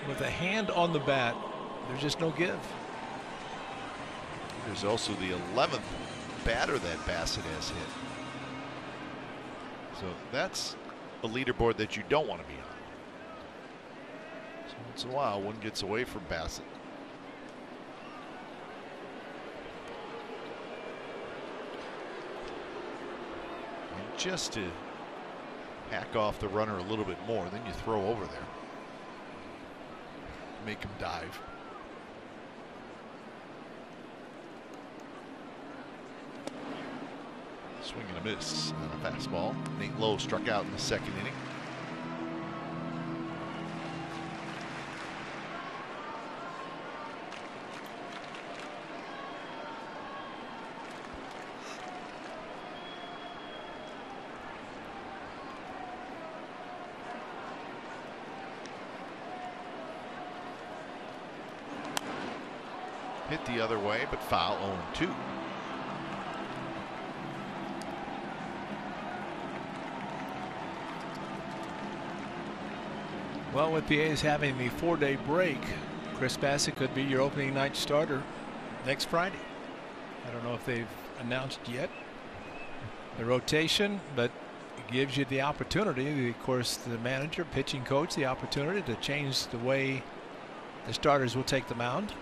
with a hand on the bat, there's just no give. There's also the 11th batter that Bassitt has hit. So that's a leaderboard that you don't want to be on. So once in a while, one gets away from Bassitt. And just to hack off the runner a little bit more, then you throw over there. Make him dive. Swing and a miss on a fastball. Nate Lowe struck out in the second inning. Hit the other way, but foul. 0-2. Well, with the A's having the 4-day break, Chris Bassitt could be your opening night starter next Friday. I don't know if they've announced yet the rotation, but it gives you the opportunity, of course, the manager, pitching coach, the opportunity to change the way the starters will take the mound.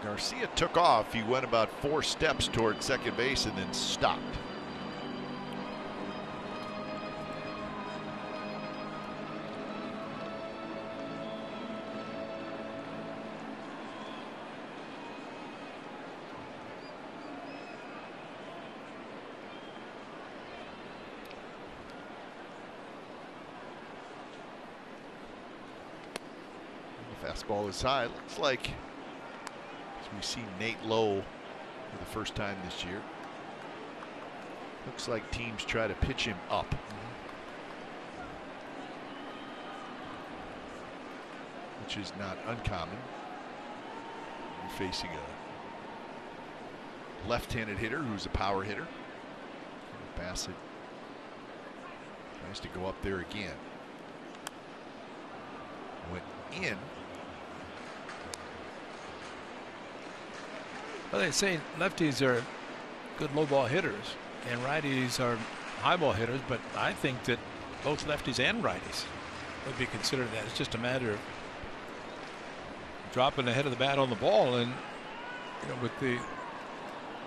Garcia took off. He went about 4 steps toward second base and then stopped. The fastball is high. Looks like we see Nate Lowe for the first time this year. Looks like teams try to pitch him up. Which is not uncommon. You're facing a left-handed hitter who's a power hitter. Bassitt tries to go up there again. Went in. Well, they say lefties are good low ball hitters and righties are high ball hitters, but I think that both lefties and righties would be considered that. It's just a matter of dropping the head of the bat on the ball, and you know, with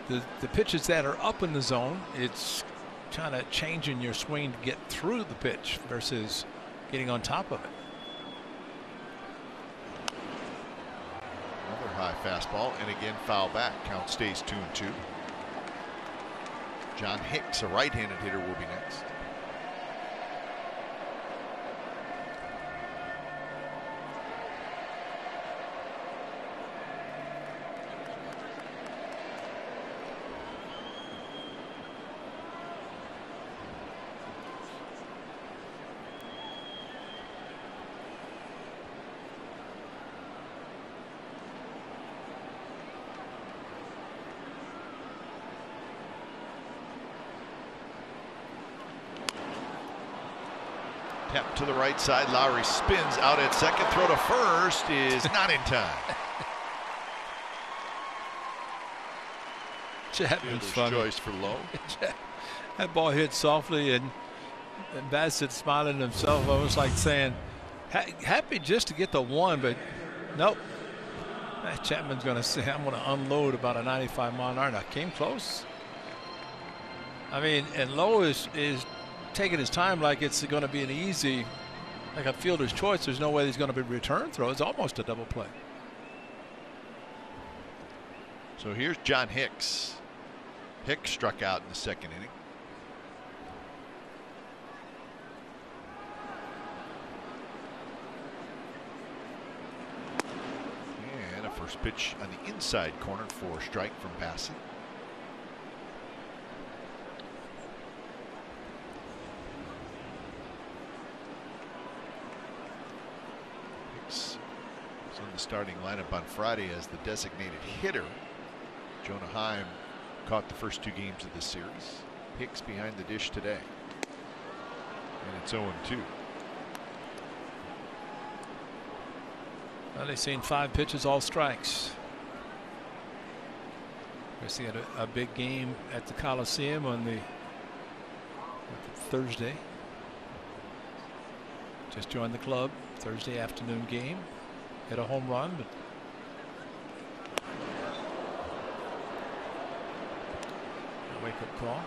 the pitches that are up in the zone, it's kind of changing your swing to get through the pitch versus getting on top of it. High fastball, and again foul back. Count stays 2-2. John Hicks, a right-handed hitter, will be next. Tap to the right side. Lowrie spins out at second. Throw to first is not in time. Chapman's funny. Choice for Lowe. That ball hit softly, and Bassitt smiling himself, almost like saying, happy just to get the one, but nope. Chapman's going to say, I'm going to unload about a 95-mile-an-hour. Now, came close. I mean, and Lowe is taking his time like it's going to be an easy, like a fielder's choice. There's no way there's going to be a return throw. It's almost a double play. So here's John Hicks. Hicks struck out in the second inning. And a first pitch on the inside corner for a strike from Bassitt. starting lineup on Friday as the designated hitter. Jonah Heim caught the first 2 games of the series. Hicks behind the dish today. And it's 0-2. Well, they've seen 5 pitches, all strikes. Guess they had a big game at the Coliseum on the Thursday. Just joined the club. Thursday afternoon game. Hit a home run, but a wake-up call.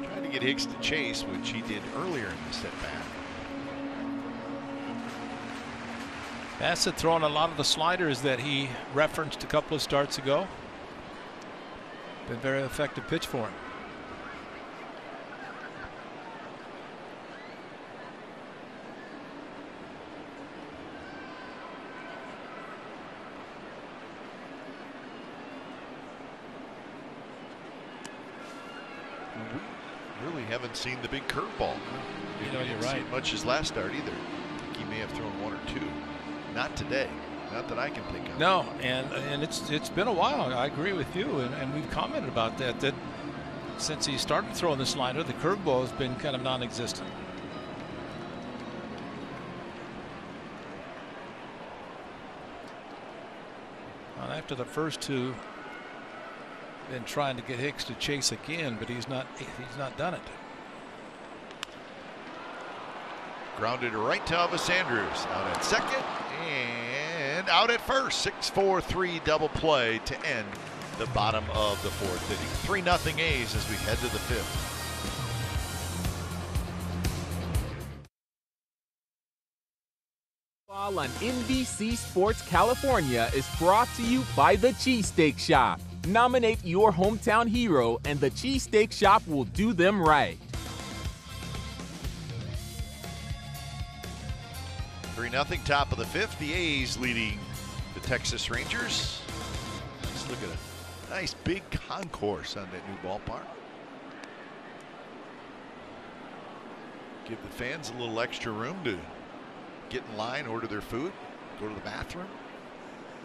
Trying to get Hicks to chase, which he did earlier in this at bat. Bassitt throwing a lot of the sliders that he referenced a couple of starts ago. Been a very effective pitch for him. We really haven't seen the big curveball. You know, you're right. Much as last start either. I think he may have thrown 1 or 2. Not today. Not that I can think of. No, and it's been a while. I agree with you, and we've commented about that. That since he started throwing the slider, the curveball has been kind of non-existent. Well, after the first 2, been trying to get Hicks to chase again, but he's not done it. Grounded right to Elvis Andrews. Out at second and out at first. 6-4-3 double play to end the bottom of the 4th inning. 3-0 A's as we head to the 5th. Ball on NBC Sports California is brought to you by the Cheesesteak Shop. Nominate your hometown hero and the Cheesesteak Shop will do them right. 3-0 top of the 5th. The A's leading the Texas Rangers. Let's look at a nice big concourse on that new ballpark. Give the fans a little extra room to get in line, order their food, go to the bathroom,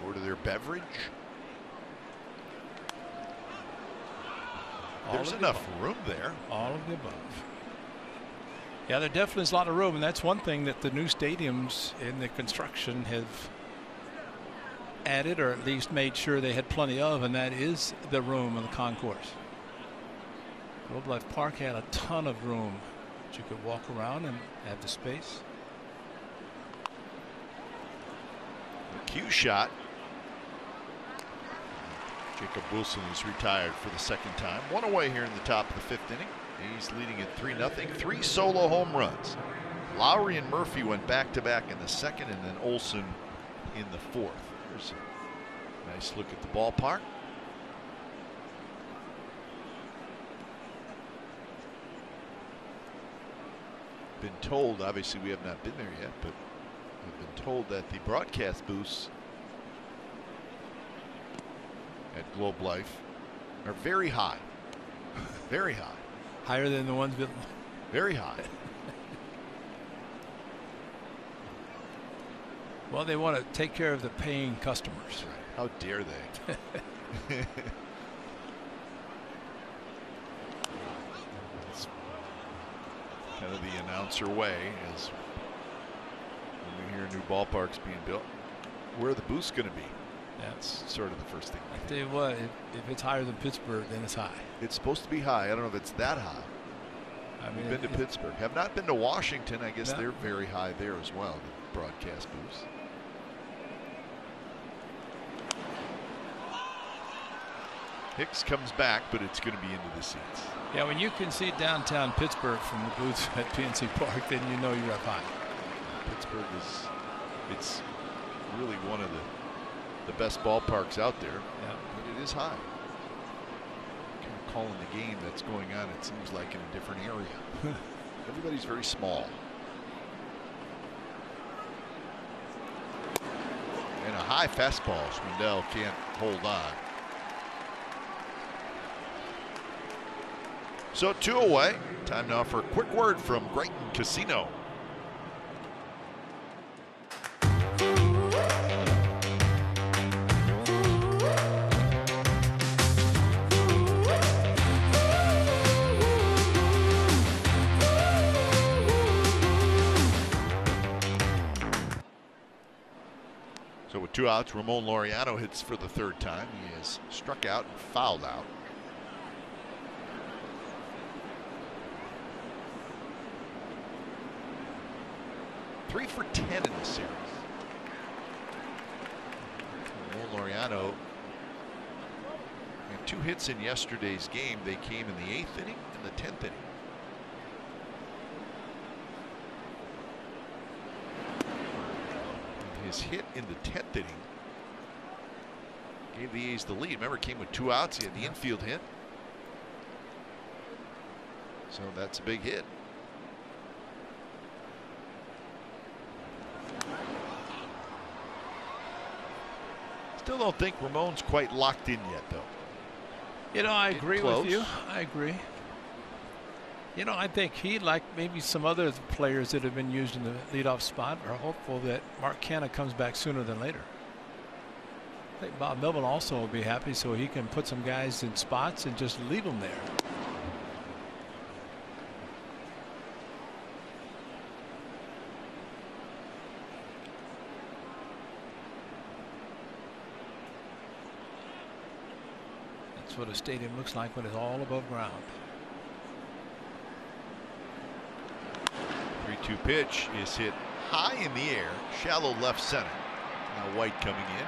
order their beverage. There's enough room there. All of the above. Yeah, there definitely is a lot of room, and that's one thing that the new stadiums in the construction have added, or at least made sure they had plenty of, and that is the room in the concourse. Globe Life Park had a ton of room that you could walk around and have the space. The cue shot. Jacob Wilson is retired for the 2nd time. 1 away here in the top of the 5th inning. He's leading at 3-0. 3 solo home runs. Lowrie and Murphy went back-to-back in the 2nd, and then Olson in the 4th. There's a nice look at the ballpark. Been told, obviously we have not been there yet, but we've been told that the broadcast booths at Globe Life are very high. Very high. Higher than the ones built. Very high. Well, they want to take care of the paying customers. How dare they? It's kind of the announcer way, as when we hear new ballparks being built. Where are the booths going to be? That's sort of the first thing. I tell you what, if it's higher than Pittsburgh, then it's high. It's supposed to be high. I don't know if it's that high. I mean, been to Pittsburgh. Have not been to Washington. I guess they're very high there as well, the broadcast booths. Hicks comes back, but it's going to be into the seats. Yeah, when you can see downtown Pittsburgh from the booths at PNC Park, then you know you're up high. Pittsburgh it's really one of the best ballparks out there. Yeah. But it is high. Kind of calling the game that's going on, it seems like, in a different area. Everybody's very small. And a high fastball. Schwindel can't hold on. So 2 away. Time now for a quick word from Brighton Casino. So with 2 outs, Ramon Laureano hits for the 3rd time. He is struck out and fouled out. Three for 10 in the series. Ramon Laureano had 2 hits in yesterday's game. They came in the 8th inning and the 10th inning. His hit in the 10th inning gave the A's the lead. Remember, it came with 2 outs. He had the infield hit. So that's a big hit. Still don't think Ramon's quite locked in yet, though. You know, I agree with you. I agree. You know, I think he, like maybe some other players that have been used in the leadoff spot, are hopeful that Mark Canha comes back sooner than later. I think Bob Melvin also will be happy, so he can put some guys in spots and just leave them there. That's what a stadium looks like when it's all above ground. 3-2 pitch is hit high in the air, shallow left center. Now White coming in,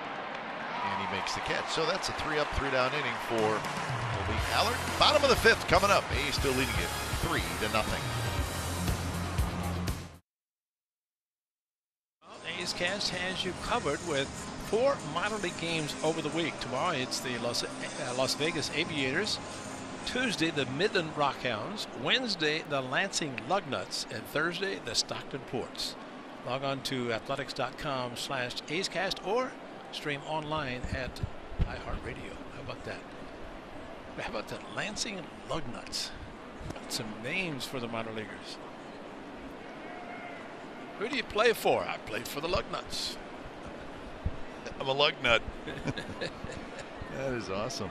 and he makes the catch. So that's a 3-up, 3-down inning for Colby Allard. Bottom of the 5th coming up. A's still leading it 3-0. Well, A's Cast has you covered with 4 minor league games over the week. Tomorrow it's the Las Vegas Aviators. Tuesday, the Midland Rockhounds. Wednesday, the Lansing Lugnuts. And Thursday, the Stockton Ports. Log on to athletics.com/A'sCast or stream online at iHeartRadio. How about that? How about the Lansing Lugnuts? Got some names for the minor leaguers. Who do you play for? I played for the Lugnuts. I'm a lug nut. That is awesome.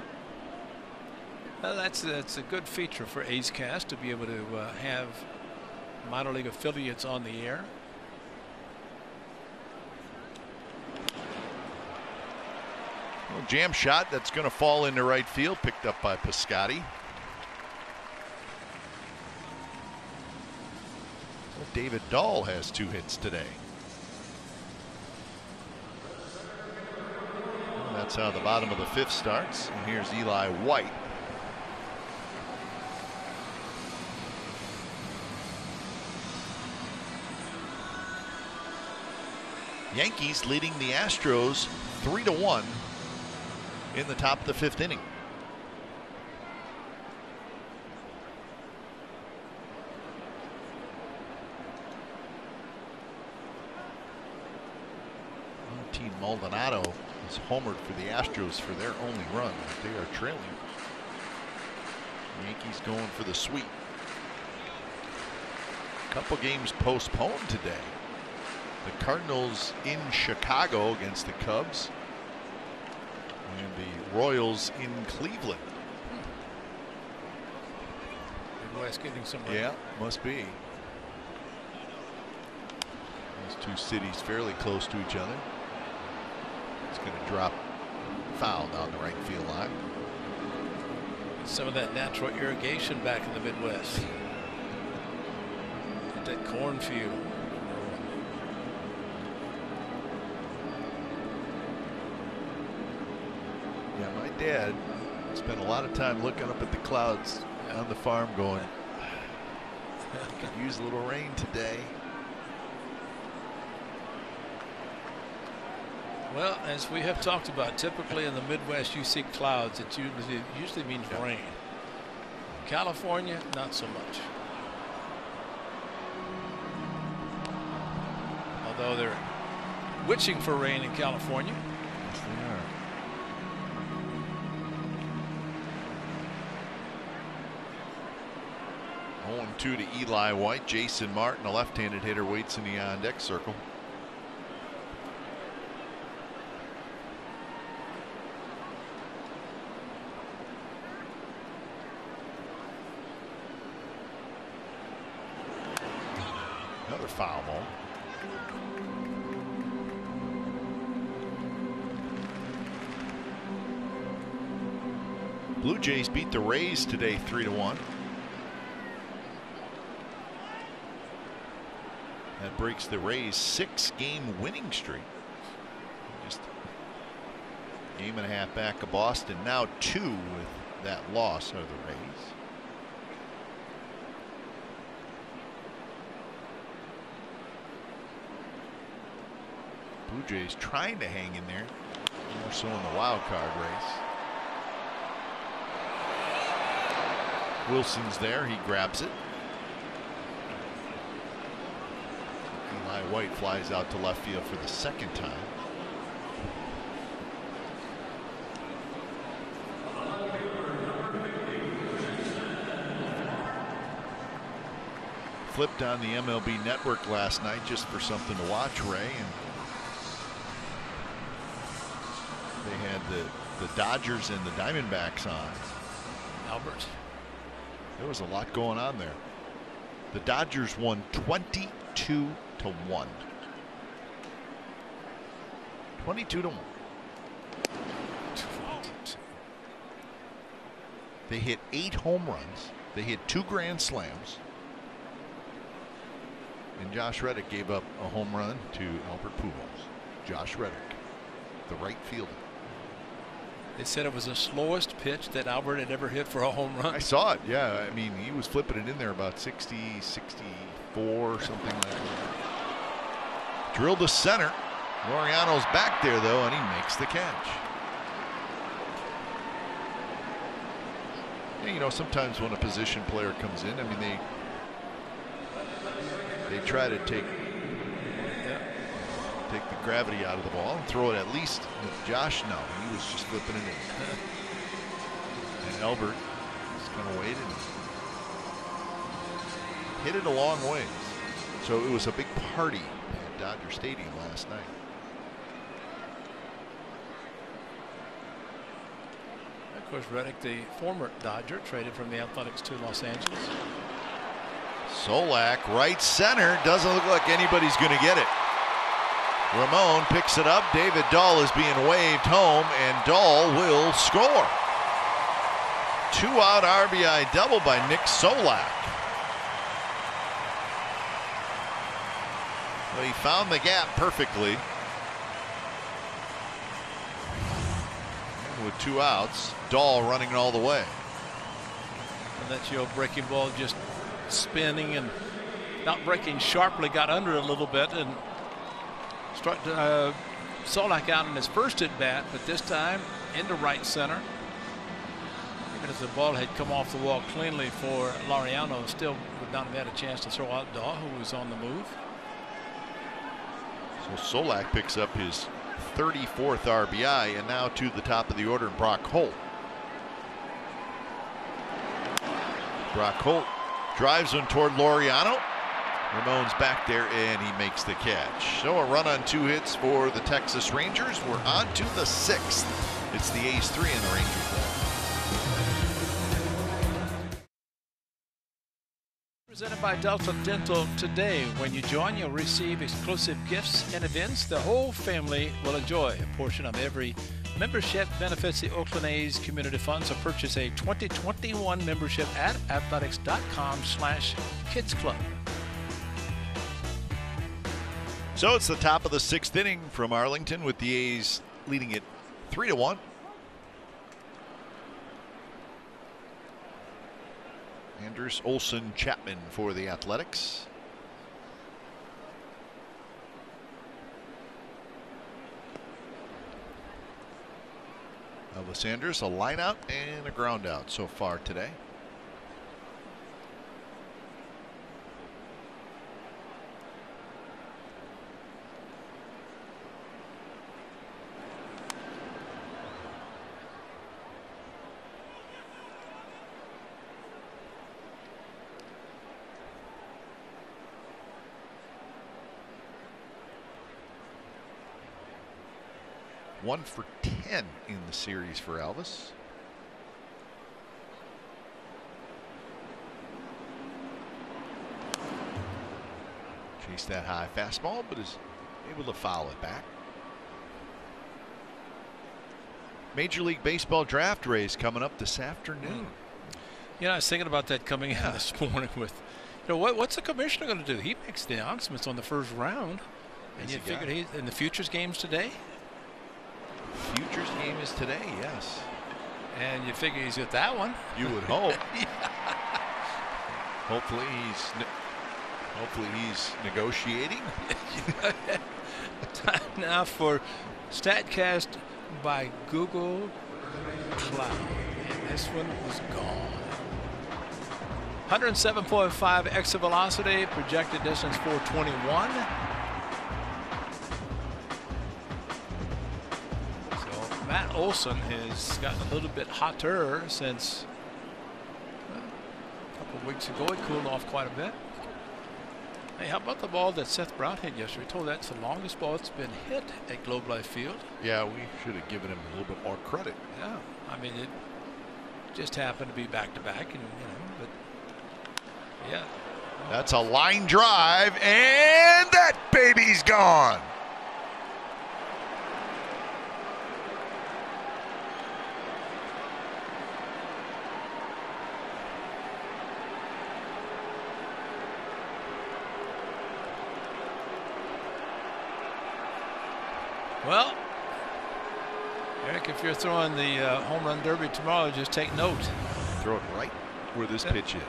Well, that's a good feature for A's Cast to be able to have minor league affiliates on the air. Well, jam shot that's going to fall into right field, picked up by Piscotty. Well, David Dahl has 2 hits today. And that's how the bottom of the 5th starts. And here's Eli White. Yankees leading the Astros 3-1 in the top of the 5th inning. Martin Maldonado is homered for the Astros for their only run. They are trailing. Yankees going for the sweep. Couple games postponed today. The Cardinals in Chicago against the Cubs, and the Royals in Cleveland. Midwest getting some rain. Yeah, must be. These 2 cities fairly close to each other. It's going to drop foul down the right field line. Some of that natural irrigation back in the Midwest. Get that cornfield. Yeah, my dad spent a lot of time looking up at the clouds on the farm going, could use a little rain today. Well, as we have talked about, typically in the Midwest you see clouds. It usually means rain. California, not so much. Although they're wishing for rain in California. Yes, they are. Two to Eli White. Jason Martin, a left-handed hitter, waits in the on-deck circle. Another foul ball. Blue Jays beat the Rays today 3-1. That breaks the Rays' 6-game winning streak. Just a game and a half back of Boston. Now 2 with that loss are the Rays. Blue Jays trying to hang in there, more so in the wild card race. Wilson's there, he grabs it. Eli White flies out to left field for the second time. Flipped on the MLB network last night just for something to watch, Ray, and they had the Dodgers and the Diamondbacks on. Albert. There was a lot going on there. The Dodgers won 22-1. 22-1. They hit 8 home runs. They hit 2 grand slams. And Josh Reddick gave up a home run to Albert Pujols. Josh Reddick, the right fielder. They said it was the slowest pitch that Albert had ever hit for a home run. I saw it, yeah. I mean, he was flipping it in there about 60, 64, something like that. Drilled to center. Laureano's back there, though, and he makes the catch. Yeah, you know, sometimes when a position player comes in, I mean, they try to take the gravity out of the ball and throw it at least. Josh, no, he was just flipping it in. And Albert just kind of waited and hit it a long ways. So it was a big party at Dodger Stadium last night. Of course, Reddick, the former Dodger, traded from the Athletics to Los Angeles. Solak, right center. Doesn't look like anybody's going to get it. Ramon picks it up. David Dahl is being waved home, and Dahl will score. 2-out RBI double by Nick Solak. Well, he found the gap perfectly. And with 2 outs, Dahl running all the way. And that your breaking ball just spinning and not breaking sharply, got under it a little bit and struck Solak out in his first at bat, but this time into right center. Even if the ball had come off the wall cleanly for Laureano, still would not have had a chance to throw out Dahl, who was on the move. So Solak picks up his 34th RBI, and now to the top of the order, Brock Holt. Brock Holt drives one toward Laureano. Ramon's back there, and he makes the catch. So a run on 2 hits for the Texas Rangers. We're on to the 6th. It's the A's 3 and the Rangers 1. Presented by Delta Dental today. When you join, you'll receive exclusive gifts and events the whole family will enjoy. A portion of every membership benefits the Oakland A's Community Fund, so purchase a 2021 membership at athletics.com/kidsclub. So it's the top of the 6th inning from Arlington, with the A's leading it 3-1. Andrews, Olson, Chapman for the Athletics. Elvis Andrus, a line out and a ground out so far today. 1 for 10 in the series for Elvis. Chased that high fastball, but is able to foul it back. Major League Baseball draft race coming up this afternoon. You know, I was thinking about that coming in this morning with, you know, what's the commissioner going to do? He makes the announcements on the first round. And you figured he's in the Futures games today? Futures game is today, yes. And you figure he's at that one. You would hope. Hopefully he's negotiating. Time now for StatCast by Google Cloud. And this one was gone. 107.5 exit velocity, projected distance 421. So Matt Olson has gotten a little bit hotter since a couple of weeks ago. It cooled off quite a bit. Hey, how about the ball that Seth Brown hit yesterday? Told that's the longest ball that's been hit at Globe Life Field. Yeah, we should have given him a little bit more credit. Yeah, I mean it just happened to be back to back, and but yeah. That's a line drive, and that baby's gone. Well, Eric, if you're throwing the home run derby tomorrow, just take note. Throw it right where this pitch is.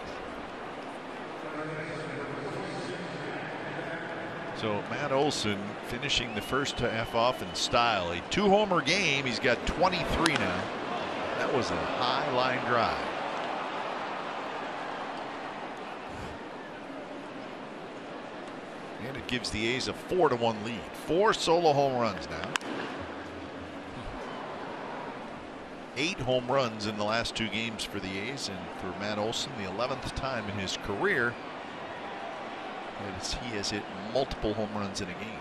So Matt Olson finishing the first half off in style. A 2-homer game. He's got 23 now. That was a high line drive. And it gives the A's a 4-1 lead. 4 solo home runs now. 8 home runs in the last 2 games for the A's, and for Matt Olson, the 11th time in his career that he has hit multiple home runs in a game.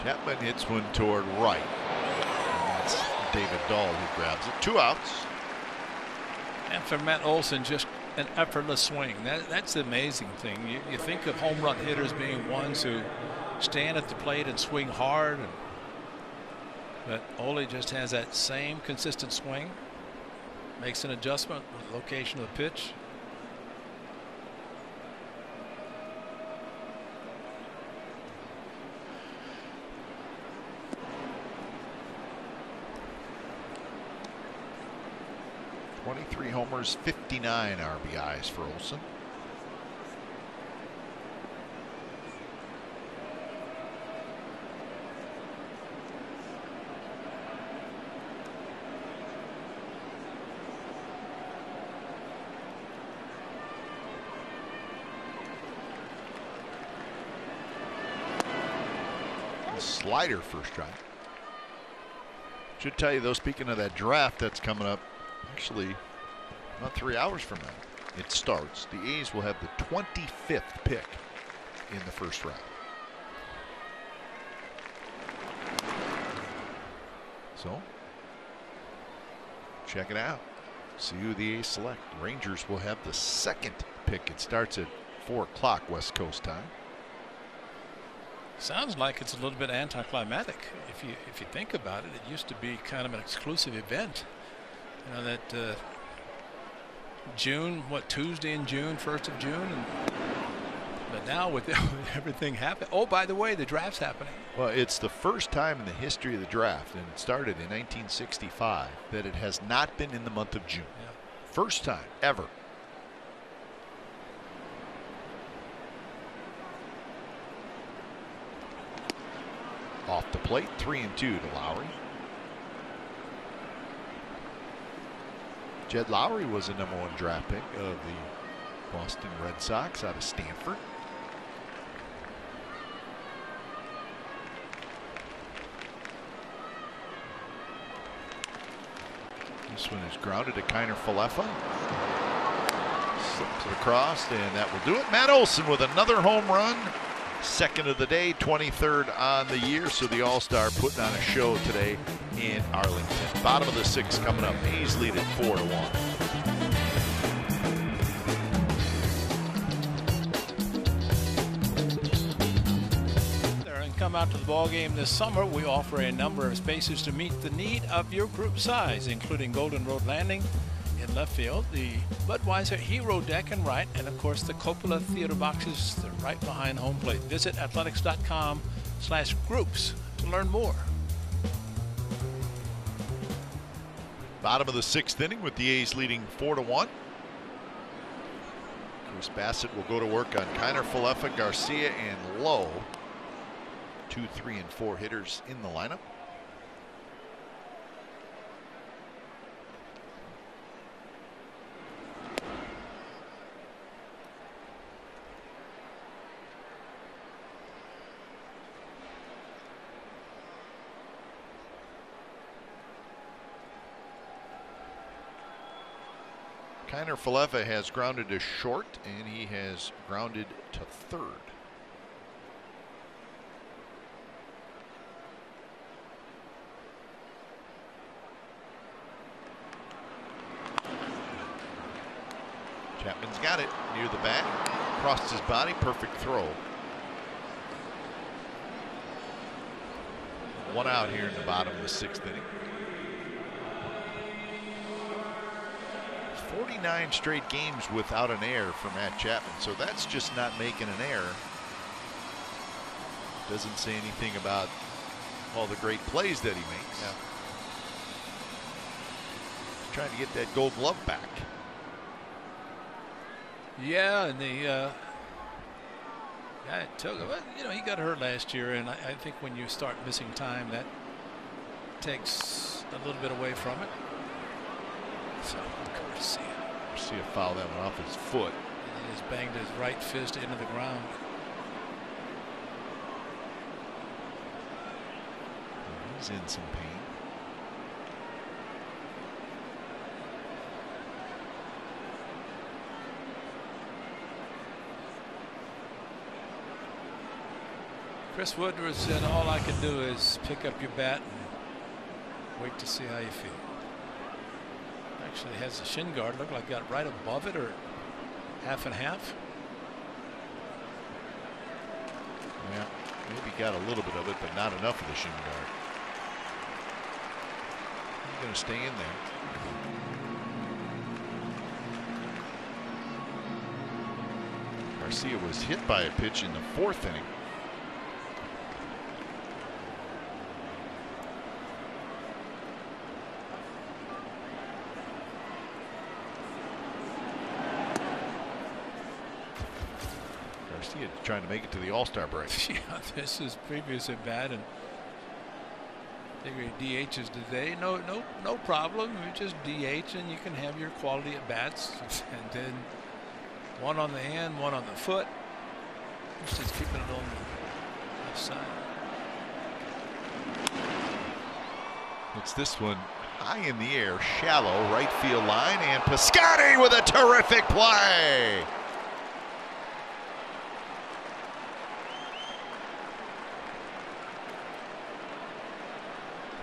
Chapman hits one toward right. And that's David Dahl who grabs it. 2 outs. And for Matt Olson, just an effortless swing. That's the amazing thing. You think of home run hitters being ones who stand at the plate and swing hard, but Ole just has that same consistent swing. Makes an adjustment with the location of the pitch. Three homers, 59 RBIs for Olson. A slider first strike. Should tell you though, speaking of that draft that's coming up, actually about 3 hours from now it starts. The A's will have the 25th pick in the first round. So check it out. See who the A's select. Rangers will have the 2nd pick. It starts at 4 o'clock West Coast time. Sounds like it's a little bit anticlimactic if you think about it. It used to be kind of an exclusive event. You know that June, Tuesday in June, 1st of June, but now with everything happening. Oh, by the way, the draft's happening. Well, it's the first time in the history of the draft, and it started in 1965, that it has not been in the month of June. Yeah. First time ever. Off the plate, 3-2 to Lowrie. Jed Lowrie was a #1 draft pick of the Boston Red Sox out of Stanford. This one is grounded to Kiner Falefa. Slips it across, and that will do it. Matt Olson with another home run. Second of the day, 23rd on the year. So the All-Star putting on a show today in Arlington. Bottom of the 6th coming up. A's lead at 4-1. Come out to the ball game this summer. We offer a number of spaces to meet the need of your group size, including Golden Road Landing in left field, the Budweiser Hero Deck in right, and of course the Coppola Theater boxes. They're right behind home plate. Visit athletics.com/groups to learn more. Bottom of the 6th inning with the A's leading 4-1. Coors Bassitt will go to work on Kiner Falefa, Garcia, and Lowe. 2, 3, and 4 hitters in the lineup. Kiner Falefa has grounded to short, and he has grounded to third. Chapman's got it near the bat, crossed his body, perfect throw. One out here in the bottom of the 6th inning. 49 straight games without an error for Matt Chapman, so that's just not making an error. Doesn't say anything about all the great plays that he makes. Yeah. He's trying to get that Gold Glove back. Yeah, and the guy took it. You know, he got hurt last year, and I think when you start missing time, that takes a little bit away from it. So Garcia fouled that one off his foot. And he just banged his right fist into the ground. He's in some pain. Chris Woodward said, all I can do is pick up your bat and wait to see how you feel. Actually has the shin guard, looked like got right above it, or half and half. Yeah, maybe got a little bit of it, but not enough of the shin guard. He's going to stay in there. Garcia was hit by a pitch in the 4th inning. Trying to make it to the All-Star break. Yeah, this is previous at bat, and figure DHs today. No problem. You just DH, and you can have your quality at bats, and then one on the hand, one on the foot. Just keeping it on the left side. It's this one high in the air, shallow right field line, and Piscotty with a terrific play.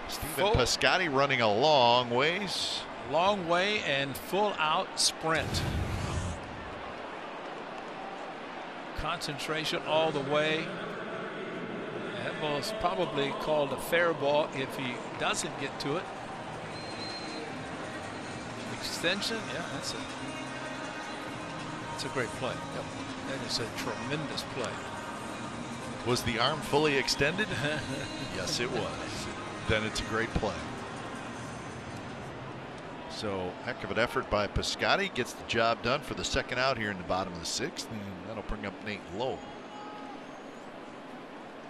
Stephen Piscotty running a long ways. Long way and full out sprint. Concentration all the way. That was probably called a fair ball if he doesn't get to it. Extension, yeah, that's a great play. Yep. That is a tremendous play. Was the arm fully extended? Yes, it was. Then it's a great play. So heck of an effort by Piscotty, gets the job done for the second out here in the bottom of the 6th, and that'll bring up Nate Lowe.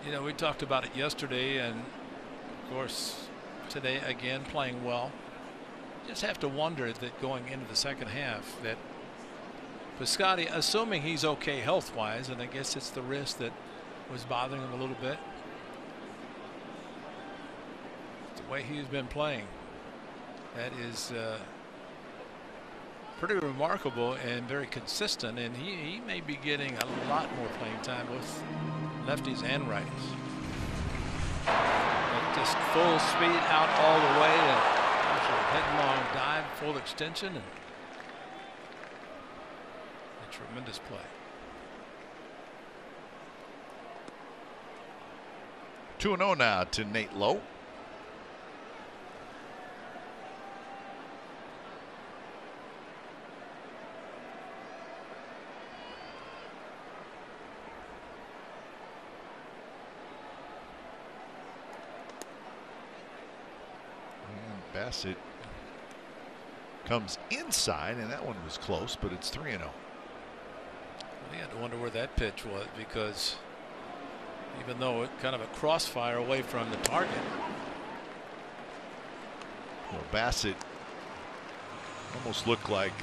You know, we talked about it yesterday, and of course today again playing well. Just have to wonder that going into the second half that Piscotty, assuming he's okay health-wise, and I guess it's the wrist that was bothering him a little bit. The way he's been playing. That is pretty remarkable and very consistent, and he may be getting a lot more playing time with lefties and righties. But just full speed out all the way, and headlong dive, full extension, and a tremendous play. 2-0 now to Nate Lowe. Bassitt comes inside, and that one was close, but it's 3-0. Well, you had to wonder where that pitch was, because even though it kind of a crossfire away from the target. Well, Bassitt almost looked like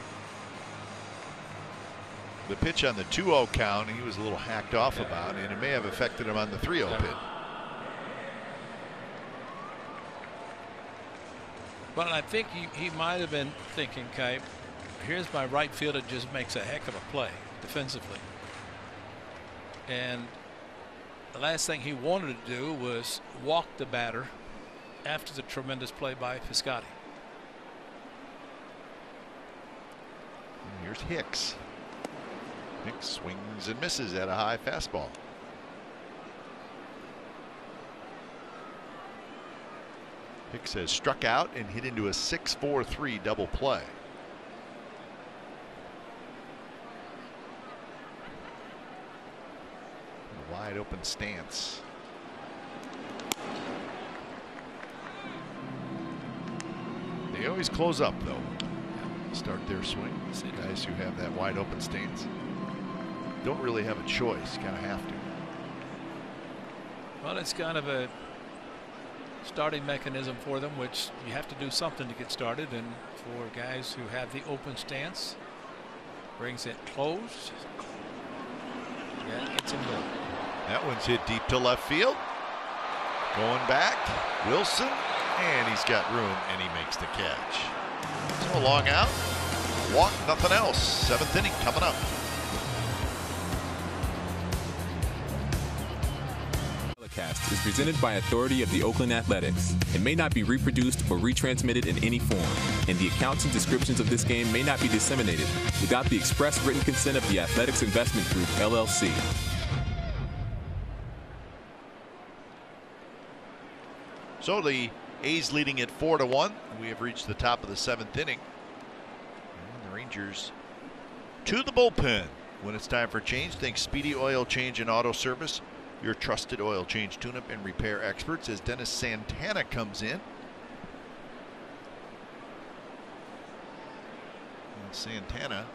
the pitch on the 2-0 count he was a little hacked off about, and it may have affected him on the 3-0 pitch. Well, I think he might have been thinking, Kite, here's my right fielder, just makes a heck of a play defensively. And the last thing he wanted to do was walk the batter after the tremendous play by Piscotty. And here's Hicks. Hicks swings and misses at a high fastball. Hicks has struck out and hit into a 6-4-3 double play. A wide open stance. They always close up, though. Start their swing. Guys who have that wide open stance don't really have a choice. Kind of have to. Well, it's kind of a starting mechanism for them, which you have to do something to get started, and for guys who have the open stance, brings it closed. Yeah, gets him there. That one's hit deep to left field. Going back, Wilson, and he's got room, and he makes the catch. So a long out, walk, nothing else. 7th inning coming up. Is presented by authority of the Oakland Athletics. It may not be reproduced or retransmitted in any form, and the accounts and descriptions of this game may not be disseminated without the express written consent of the Athletics Investment Group, LLC. So the A's leading at 4-1. We have reached the top of the 7th inning. And the Rangers to the bullpen. When it's time for change, think Speedy Oil Change and Auto Service, your trusted oil change, tune-up, and repair experts, as Dennis Santana comes in. And Santana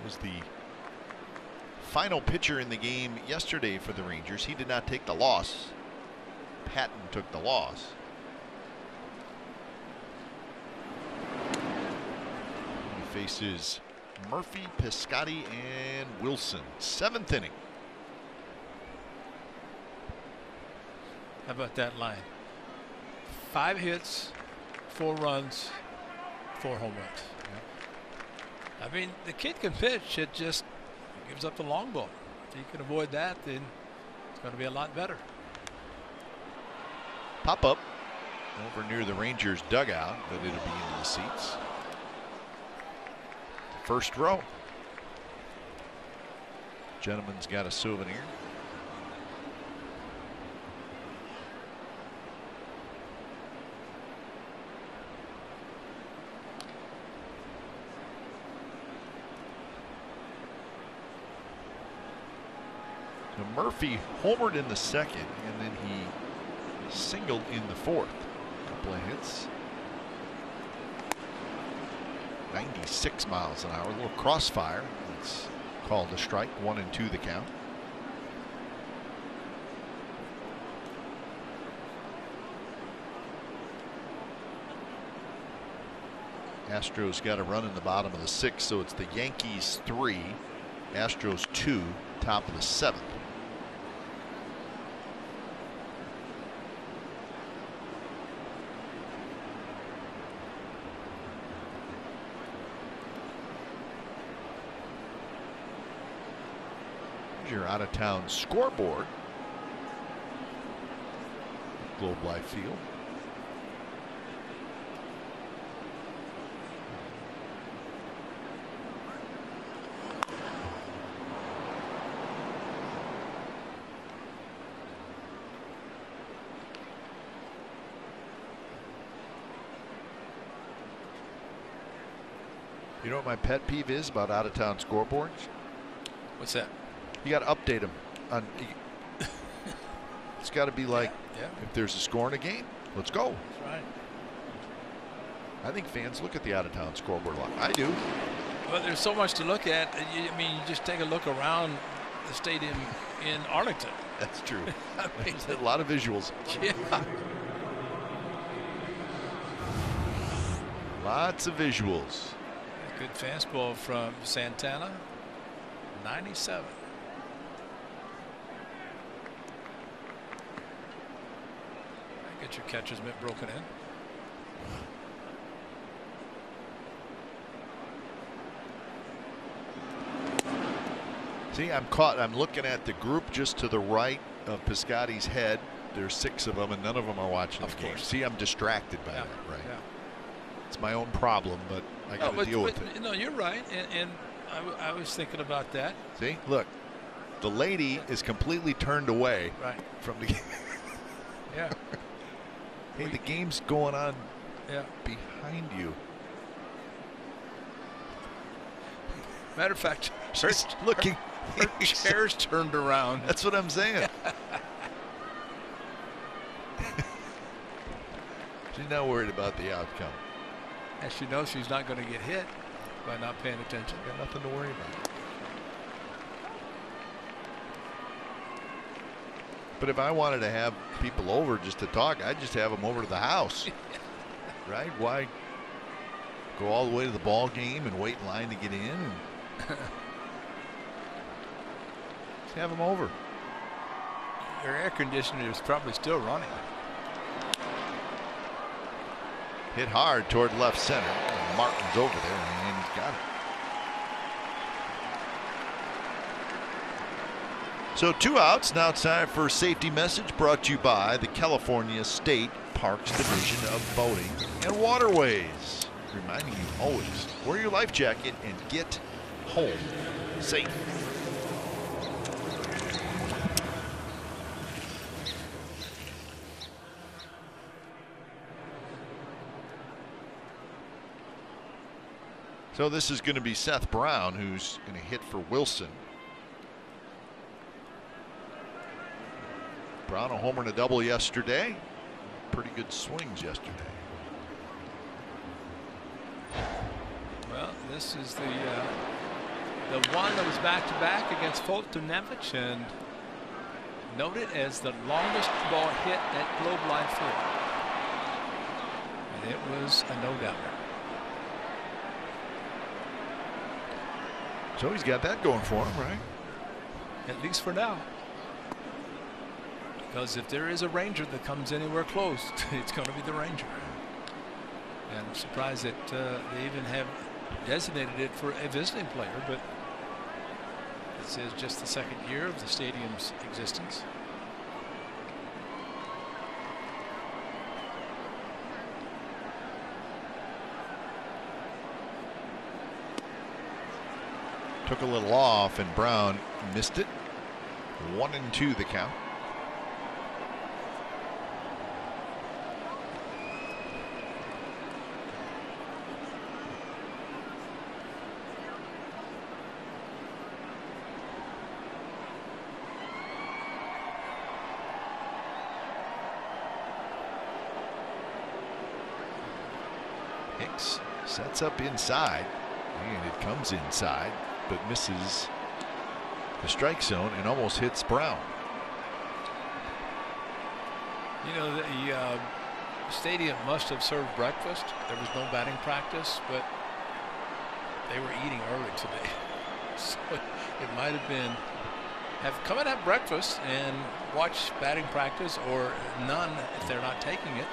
was the final pitcher in the game yesterday for the Rangers. He did not take the loss. Patton took the loss. He faces Murphy, Piscotty, and Wilson. 7th inning. How about that line? 5 hits, 4 runs, 4 home runs. Yeah. I mean, the kid can pitch. It just gives up the long ball. If you can avoid that, then it's going to be a lot better. Pop up over near the Rangers dugout, but it'll be into the seats. First row. Gentleman's got a souvenir. So Murphy homered in the 2nd, and then he singled in the 4th. Couple of hits. 96 miles an hour, a little crossfire. It's called a strike. 1-2 the count. Astros got a run in the bottom of the 6th, so it's the Yankees 3, Astros 2, top of the 7th. your out-of-town scoreboard. Globe Life Field. You know what my pet peeve is about out-of-town scoreboards? What's that? You got to update them. It's got to be like, if there's a score in a game, let's go. That's right. I think fans look at the out-of-town scoreboard a lot. I do. Well, there's so much to look at. I mean, you just take a look around the stadium in Arlington. That's true. I mean, there's a lot of visuals. Yeah. Lots of visuals. Good fastball from Santana. 97. Get your catcher's mitt broken in. See, I'm caught. I'm looking at the group just to the right of Piscotty's head. There's 6 of them, and none of them are watching the game. See, I'm distracted by that, right? Yeah. It's my own problem, but I got to deal with it. No, you're right, and I was thinking about that. See, look, the lady is completely turned away from the game. Yeah. Hey, the game's going on behind you. Matter of fact, she's looking. Her chair's turned around. That's what I'm saying. She's not worried about the outcome. And she knows she's not going to get hit by not paying attention. Got nothing to worry about. But if I wanted to have people over just to talk, I'd just have them over to the house. Right? Why go all the way to the ball game and wait in line to get in? And just have them over. Your air conditioner is probably still running. Hit hard toward left center. And Martin's over there, and he's got it. So 2 outs. Now it's time for a safety message brought to you by the California State Parks Division of Boating and Waterways. Reminding you always, wear your life jacket and get home safe. So this is going to be Seth Brown, who's going to hit for Wilson. Brown a homer and a double yesterday. Pretty good swings yesterday. Well, this is the one that was back-to-back against Fultonevich and noted as the longest ball hit at Globe Life Field. And it was a no-doubter. So he's got that going for him, right? At least for now. Because if there is a Ranger that comes anywhere close, it's going to be the Ranger. And I'm surprised that they even have designated it for a visiting player, but this is just the 2nd year of the stadium's existence. Took a little off, and Brown missed it. 1-2 the count. Hicks sets up inside, and it comes inside, but misses the strike zone and almost hits Brown. You know, the stadium must have served breakfast. There was no batting practice, but they were eating early today. So it might have been come and have breakfast and watch batting practice, or none if they're not taking it,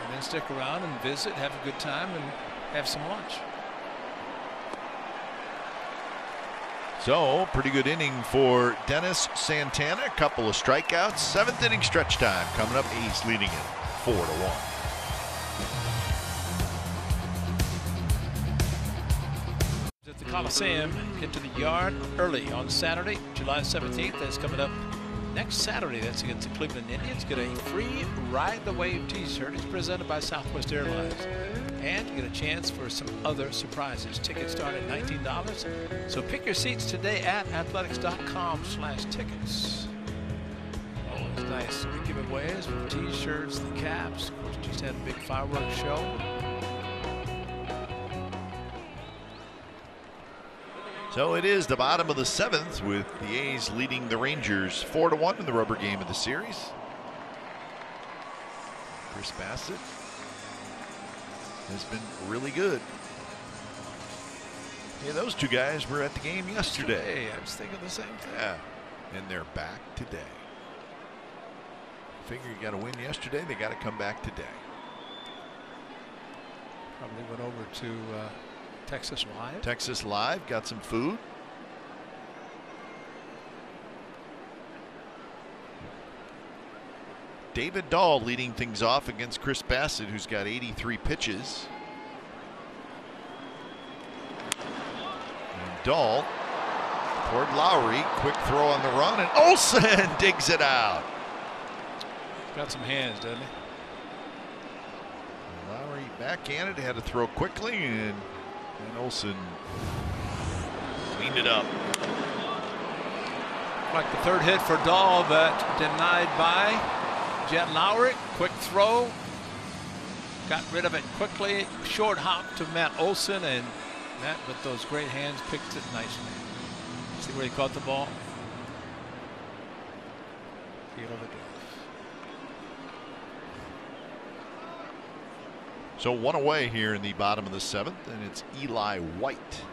and then stick around and visit, have a good time, and have some lunch. So, pretty good inning for Dennis Santana. A couple of strikeouts. 7th inning stretch time coming up. A's leading it 4-1. At the Coliseum, get to the yard early on Saturday, July 17th. That's coming up next Saturday. That's against the Cleveland Indians. Get a free Ride the Wave t-shirt. It's presented by Southwest Airlines. And you get a chance for some other surprises. Tickets start at $19. So pick your seats today at athletics.com/tickets. Always nice giveaways with t-shirts, the caps. Of course, just had a big fireworks show. So it is the bottom of the 7th with the A's leading the Rangers 4-1 in the rubber game of the series. Chris Bassitt has been really good. Yeah, those two guys were at the game yesterday. I was thinking the same thing. Yeah, and they're back today. Figure you got to win yesterday, they got to come back today. Probably went over to Texas Live. Texas Live, got some food. David Dahl leading things off against Chris Bassitt, who's got 83 pitches. And Dahl toward Lowrie, quick throw on the run, and Olson digs it out. Got some hands, doesn't he? Lowrie backhanded, had to throw quickly, and Olson cleaned it up. Like the third hit for Dahl, but denied by Jet Lowrie. Quick throw. Got rid of it quickly. Short hop to Matt Olson, and Matt, with those great hands, picked it nicely. See where he caught the ball? Field of the glove. So one away here in the bottom of the 7th, and it's Eli White.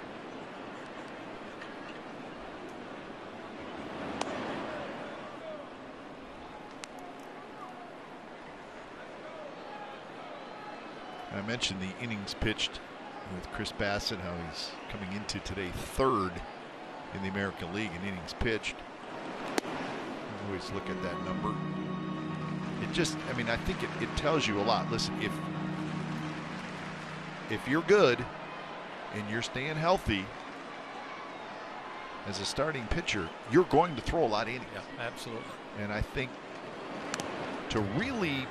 I mentioned the innings pitched with Chris Bassitt, how he's coming into today 3rd in the American League in innings pitched. I always look at that number. It just, I mean, I think it tells you a lot. Listen, if you're good and you're staying healthy as a starting pitcher, you're going to throw a lot of innings. Yeah, absolutely. And I think to really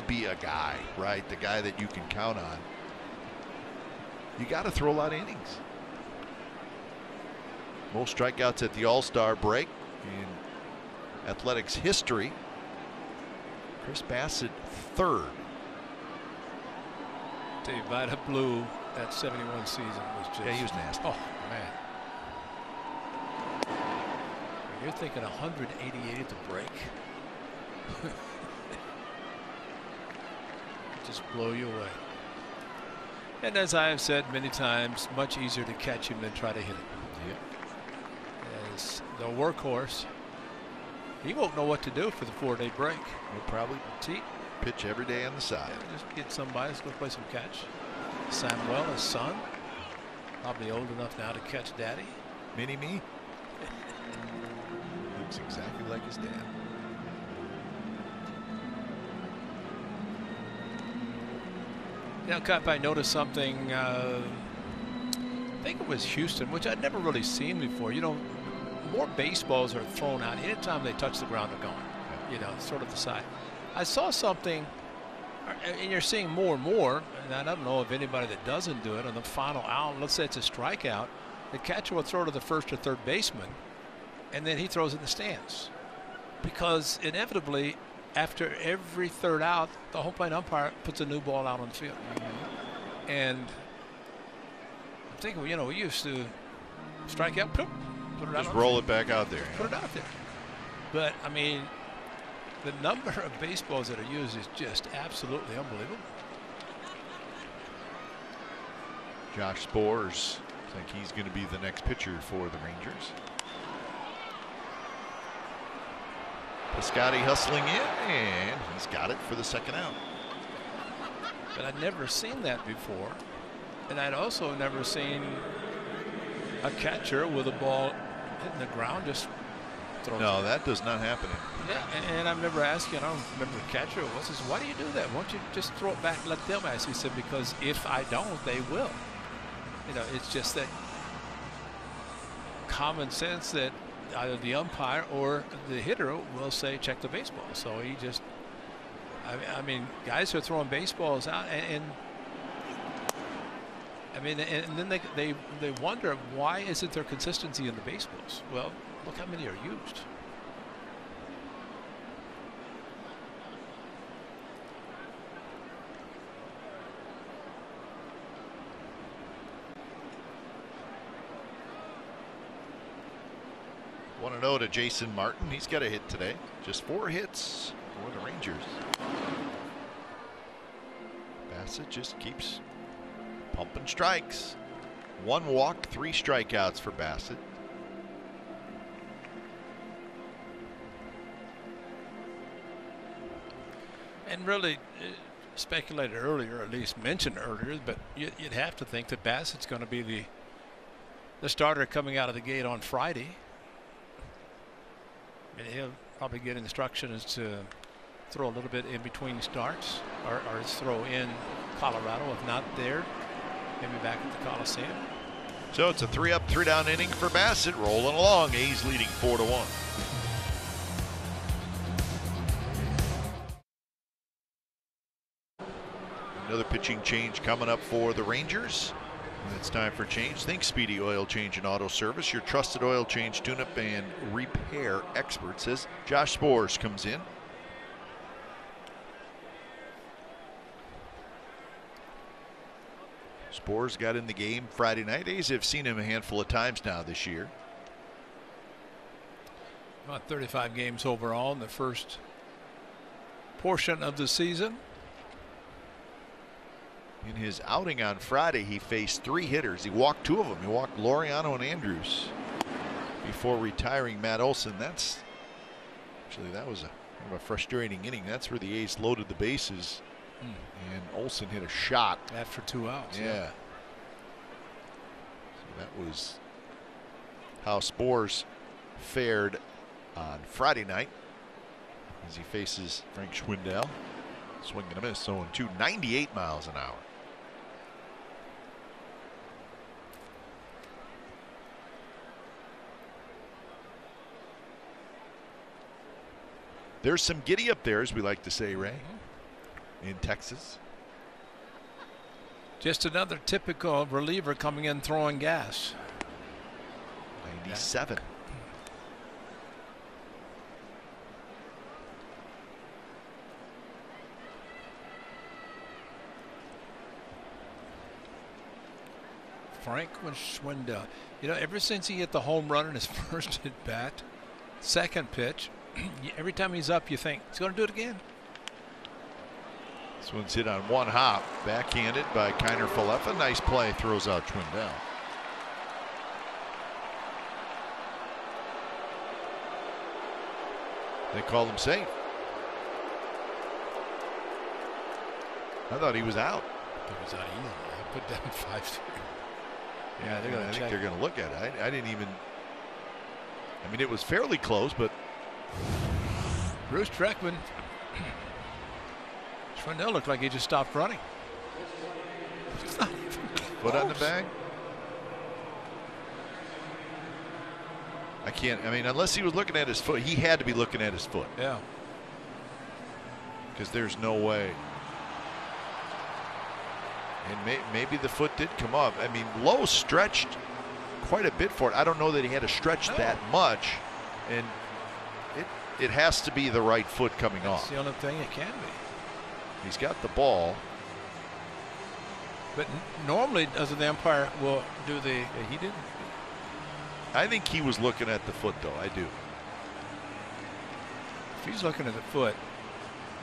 be a guy, right? The guy that you can count on. You got to throw a lot of innings. Most strikeouts at the All-Star break in Athletics history. Chris Bassitt 3rd. Tell you, Vida Blue, that 71 season was just. Yeah, he was nasty. Oh man. You're thinking 188 at the break. Just blow you away. And as I have said many times, much easier to catch him than try to hit him. Yeah. As the workhorse, he won't know what to do for the 4-day break. He'll probably pitch every day on the side. Yeah, just get somebody, let's go play some catch. Samuel, his son, probably old enough now to catch daddy. Mini me. Looks exactly like his dad. Now, Cup, I noticed something. I think it was Houston, which I'd never really seen before. You know, more baseballs are thrown out anytime they touch the ground. They're gone. You know, sort of the side. I saw something, and you're seeing more and more. And I don't know of anybody that doesn't do it. On the final out, let's say it's a strikeout, the catcher will throw to the first or third baseman, and then he throws it in the stands, because inevitably, after every third out, the home plate umpire puts a new ball out on the field. And I'm thinking, you know, we used to strike out, put it out. Just roll it back out there. Put it out there. But, I mean, the number of baseballs that are used is just absolutely unbelievable. Josh Spores, I think he's going to be the next pitcher for the Rangers. Piscotty hustling in, and he's got it for the 2nd out. But I'd never seen that before, and I'd also never seen a catcher with a ball hitting the ground just throws No, it. that does not happen. Yeah, and I remember asking, I don't remember the catcher it was, I said, why do you do that? Why don't you just throw it back and let them ask? He said, because if I don't, they will. You know, it's just that common sense that either the umpire or the hitter will say, check the baseball. So he just, I mean, guys are throwing baseballs out, and I mean, and then they wonder, why isn't there consistency in the baseballs? Well, look how many are used. Want to know to Jason Martin. He's got a hit today. Just 4 hits for the Rangers. Bassitt just keeps pumping strikes. 1 walk, 3 strikeouts for Bassitt. And really speculated earlier, or at least mentioned earlier, but you'd have to think that Bassitt's going to be the starter coming out of the gate on Friday. And he'll probably get instructions to throw a little bit in between starts, or throw in Colorado, if not there, maybe back at the Coliseum. So it's a 3-up, 3-down inning for Bassitt, rolling along. A's leading 4-1. Another pitching change coming up for the Rangers. And it's time for change. Think Speedy Oil Change and Auto Service, your trusted oil change, tune-up, and repair experts. As Josh Sborz comes in. Sborz got in the game Friday night. A's have seen him a handful of times now this year. About 35 games overall in the first portion of the season. In his outing on Friday, he faced 3 hitters. He walked 2 of them. He walked Laureano and Andrews before retiring Matt Olson. That was a frustrating inning. That's where the A's loaded the bases, and Olson hit a shot after 2 outs. Yeah. So that was how Sborz fared on Friday night as he faces Frank Schwindel. Swing and a miss, 0-2, 98 miles an hour. There's some giddy up there, as we like to say, Ray, in Texas. Just another typical reliever coming in throwing gas. 97. Frank Schwindel. You know, ever since he hit the home run in his first at bat, second pitch, every time he's up, you think he's going to do it again. This one's hit on 1 hop, backhanded by Kiner Falefa. Nice play, throws out Schwindel. They called him safe. I thought he was out. He was out easily. I put down 5-3. Yeah, they're going to I check. think they're going to look at it. I didn't even. I mean, it was fairly close, but Bruce Treckman. Schwindel looked like he just stopped running. It's not even foot on the bag. I can't. I mean, unless he was looking at his foot, he had to be looking at his foot. Yeah. Because there's no way. And maybe the foot did come up. I mean, Lowe stretched quite a bit for it. I don't know that he had to stretch that much, and it has to be the right foot coming off. That's the only thing it can be. He's got the ball. But normally, doesn't the umpire will do the? Yeah, he didn't. I think he was looking at the foot, though. I do. If he's looking at the foot,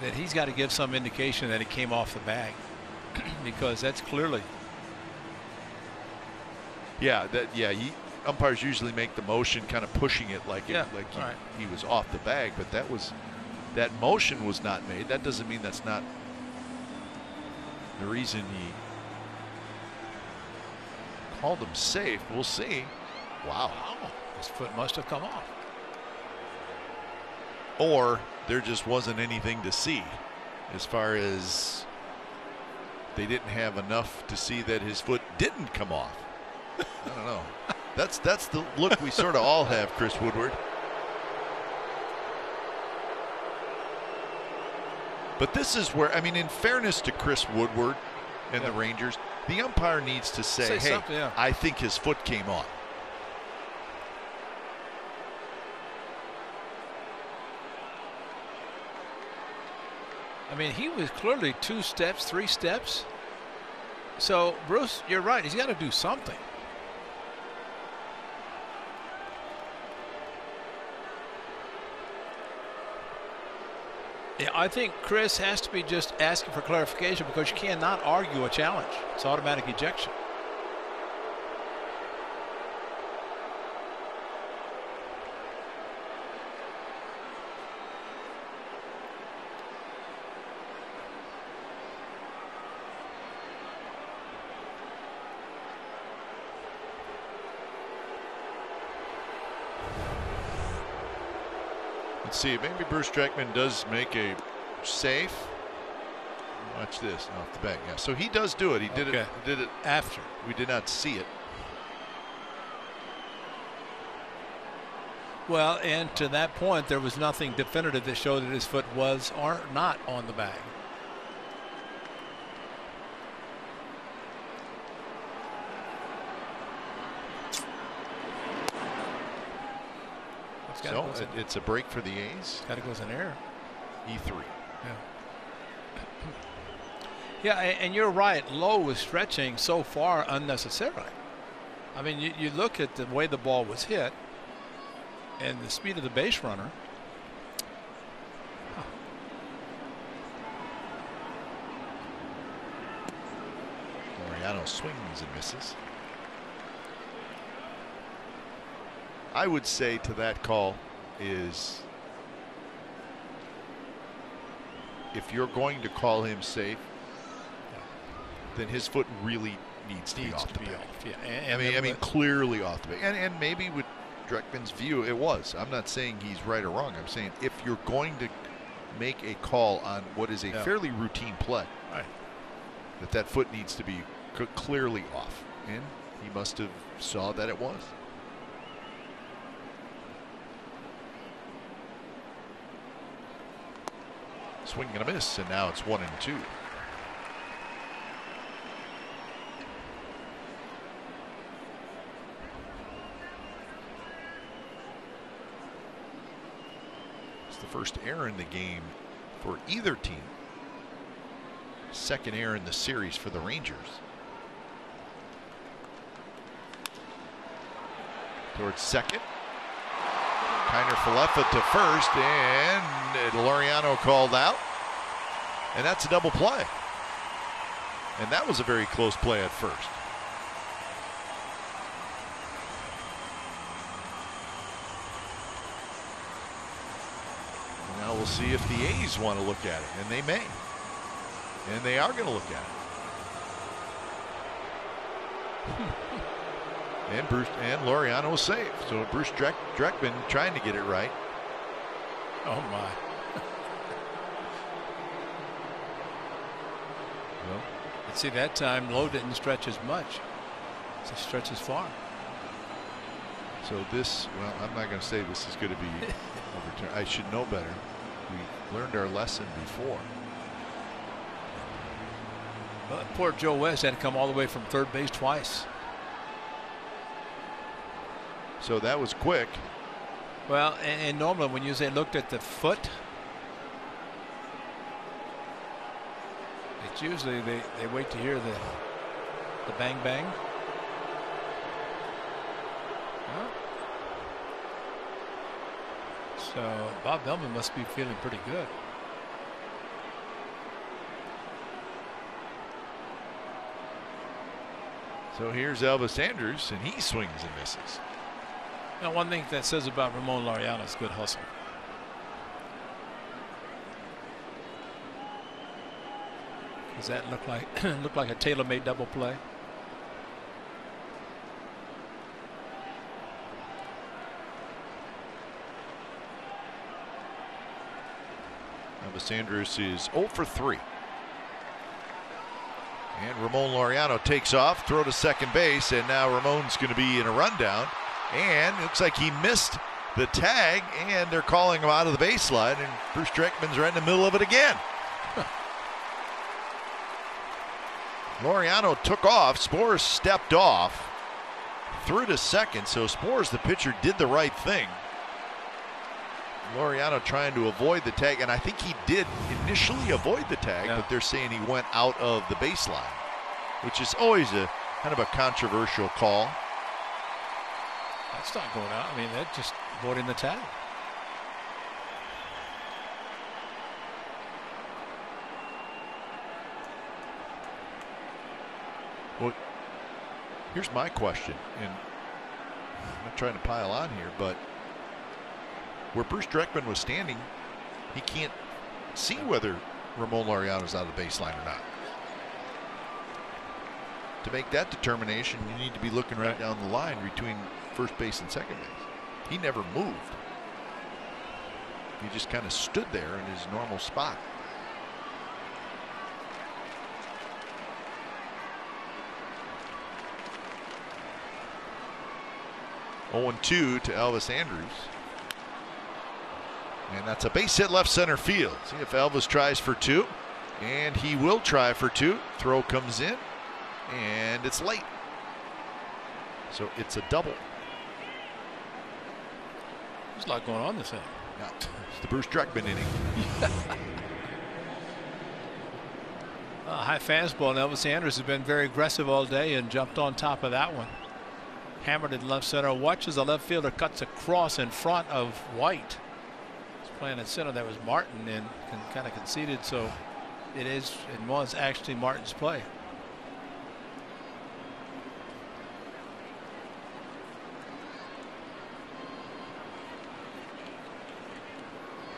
then he's got to give some indication that it came off the bag. Because that's clearly. Yeah, umpires usually make the motion, kind of pushing it like he was off the bag, but that motion was not made. That doesn't mean that's not the reason he called him safe. We'll see. Wow. His foot must have come off. Or there just wasn't anything to see, as far as they didn't have enough to see that his foot didn't come off. I don't know. That's the look we sort of all have, Chris Woodward. But this is where, I mean, in fairness to Chris Woodward and the Rangers, the umpire needs to say, hey, I think his foot came off. I mean, he was clearly 2 steps, 3 steps. So, Bruce, you're right. He's got to do something. Yeah, I think Chris has to be just asking for clarification, because you cannot argue a challenge. It's automatic ejection. Let's see, maybe Bruce Dreckman does make a safe. Watch this off the back. Yeah, so he does do it. He did it. Did it after. We did not see it. Well, and to that point, there was nothing definitive that showed that his foot was or not on the bag. So it's a break for the A's. Got to go as an error. E3. Yeah, and you're right. Lowe was stretching so far unnecessarily. I mean, you look at the way the ball was hit and the speed of the base runner. Laureano swings and misses. I would say to that call is, if you're going to call him safe, then his foot really needs to be off the bag. Yeah. I mean, clearly off the bag. And maybe with Dreckman's view, it was. I'm not saying he's right or wrong. I'm saying if you're going to make a call on what is a fairly routine play, that foot needs to be clearly off. And he must have saw that it was. Swing and a miss, and now it's 1-2. It's the first error in the game for either team. Second error in the series for the Rangers. Towards second. Kiner Falefa to first, and Laureano called out. And that's a double play. And that was a very close play at first. Now we'll see if the A's want to look at it, and they may. And they are going to look at it. And Laureano was safe. So Bruce Dreckman trying to get it right. Oh my. Well, but see, that time Lowe didn't stretch as much. It stretches far. So this, well, I'm not going to say this is going to be overturned. I should know better. We learned our lesson before. But poor Joe West had to come all the way from third base twice. So that was quick. Well, and normally when you say looked at the foot, it's usually they wait to hear the bang bang. Well, so Bob Bellman must be feeling pretty good. So here's Elvis Andrus, and he swings and misses. Now, one thing that says about Ramon Laureano is good hustle. Does that look like a tailor-made double play? Elvis Andrus is 0 for 3. And Ramon Laureano takes off, throw to second base, and now Ramon's going to be in a rundown. And it looks like he missed the tag, and they're calling him out of the baseline, and Bruce Dreckman's right in the middle of it again. Laureano took off, Spores stepped off, threw to second, so Spores, the pitcher, did the right thing. Laureano trying to avoid the tag, and I think he did initially avoid the tag, but they're saying he went out of the baseline, which is always a kind of a controversial call. That's not going out. I mean, they're just avoiding the tag. Well, here's my question, and I'm not trying to pile on here, but where Bruce Dreckman was standing, he can't see whether Ramon Laureano's out of the baseline or not. To make that determination, you need to be looking right down the line between first base and second base. He never moved. He just kind of stood there in his normal spot. Oh, 0-2 to Elvis Andrus. And that's a base hit left center field. See if Elvis tries for 2. And he will try for 2. Throw comes in. And it's late. So it's a double. There's a lot going on this inning. Yeah, it's the Bruce Dreckman inning. High fastball, and Elvis Andrus has been very aggressive all day and jumped on top of that one. Hammered in left center. Watches the left fielder cuts across in front of White. He's playing at center. That was Martin, and kind of conceded. So it was actually Martin's play.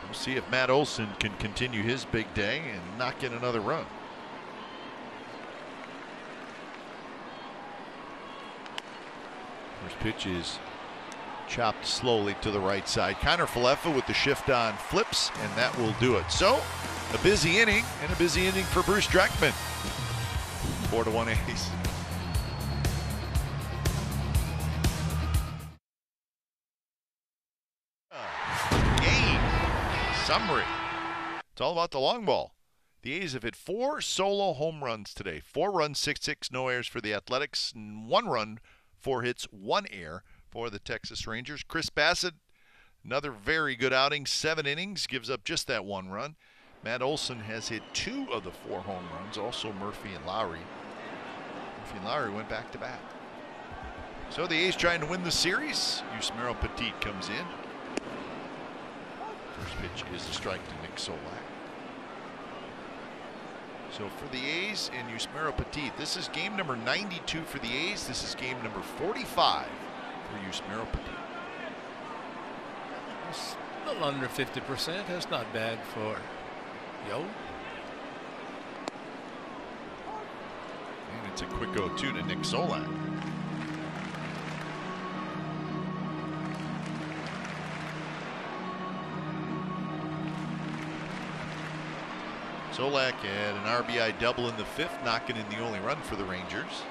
We'll see if Matt Olson can continue his big day and knock in another run. First pitch is chopped slowly to the right side. Connor Falefa with the shift on flips, and that will do it. So a busy inning, and a busy inning for Bruce Dreckman. 4-1 A's. Summary. It's all about the long ball. The A's have hit 4 solo home runs today. 4 runs, 6-6, no errors for the Athletics. 1 run, 4 hits, 1 error for the Texas Rangers. Chris Bassitt, another very good outing. 7 innings, gives up just that 1 run. Matt Olson has hit 2 of the 4 home runs. Also Murphy and Lowrie. Murphy and Lowrie went back to back. So the A's trying to win the series. Yusmeiro Petit comes in. First pitch is a strike to Nick Solak. So for the A's and Yusmeiro Petit, this is game number 92 for the A's. This is game number 45 for Yusmeiro Petit. It's a little under 50%. That's not bad for Yo. And it's a quick 0-2 to Nick Solak. Solak had an RBI double in the 5th, knocking in the only run for the Rangers.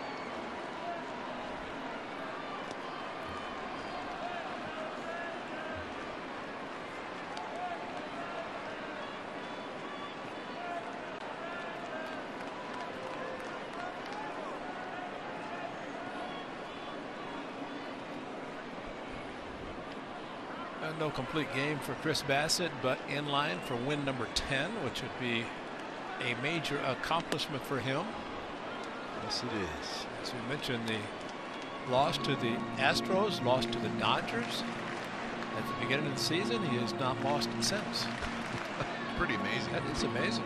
No complete game for Chris Bassitt, but in line for win number 10, which would be a major accomplishment for him. Yes, it is. As we mentioned, the loss to the Astros, loss to the Dodgers at the beginning of the season. He has not lost it since. Pretty amazing. That is amazing.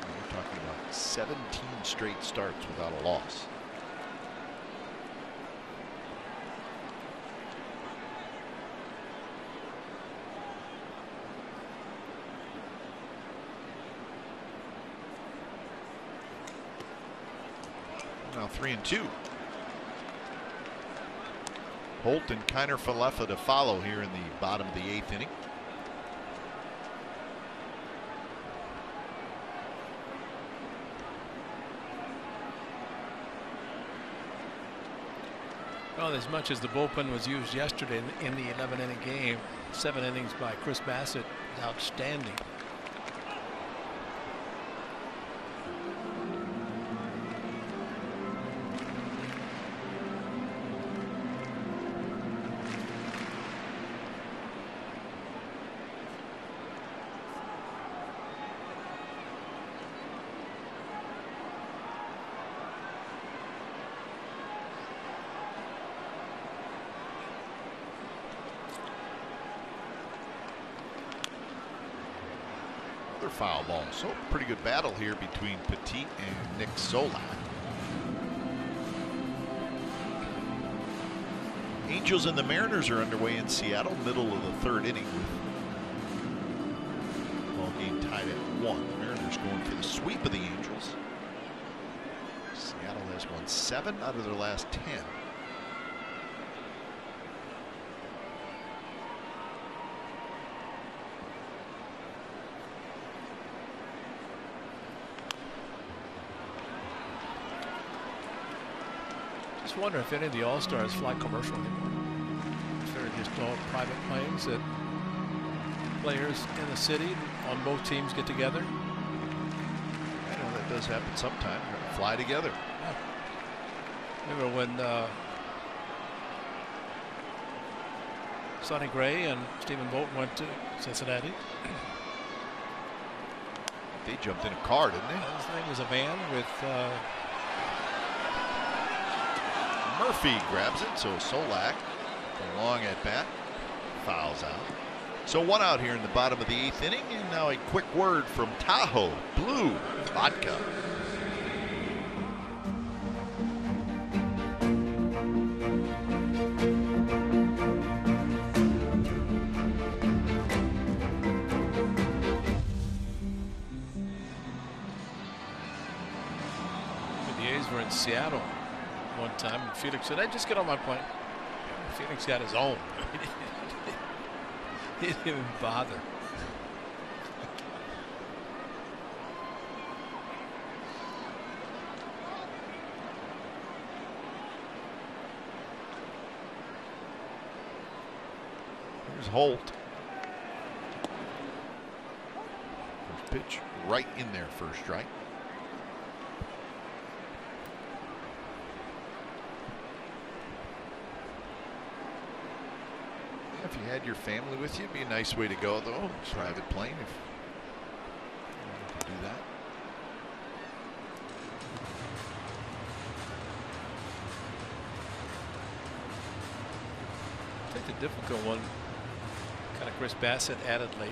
We're talking about 17 straight starts without a loss. Now 3-2. Holt and Kiner Falefa to follow here in the bottom of the 8th inning. Well, as much as the bullpen was used yesterday in the 11-inning game, 7 innings by Chris Bassitt is outstanding. Foul ball. So pretty good battle here between Petit and Nick Solak. Angels and the Mariners are underway in Seattle, middle of the 3rd inning. Ball game tied at 1. The Mariners going for the sweep of the Angels. Seattle has won 7 out of their last 10. I wonder if any of the All-Stars fly commercial anymore. If they're just all private planes that players in the city on both teams get together. I know that does happen sometime. They're going to fly together. Yeah. Remember when Sonny Gray and Stephen Bolton went to Cincinnati? They jumped in a car, didn't they? His name was a van with Murphy grabs it, so Solak, a long at bat, fouls out. So 1 out here in the bottom of the 8th inning, and now a quick word from Tahoe Blue Vodka. The A's were in Seattle one time, and Pheonix said, "Hey, just get on my plane." Pheonix got his own. He didn't even bother. Here's Holt. First pitch right in there, first strike. If you had your family with you, it'd be a nice way to go, though. Private plane, if you could do that. I think the difficult one, kind of Chris Bassitt added late.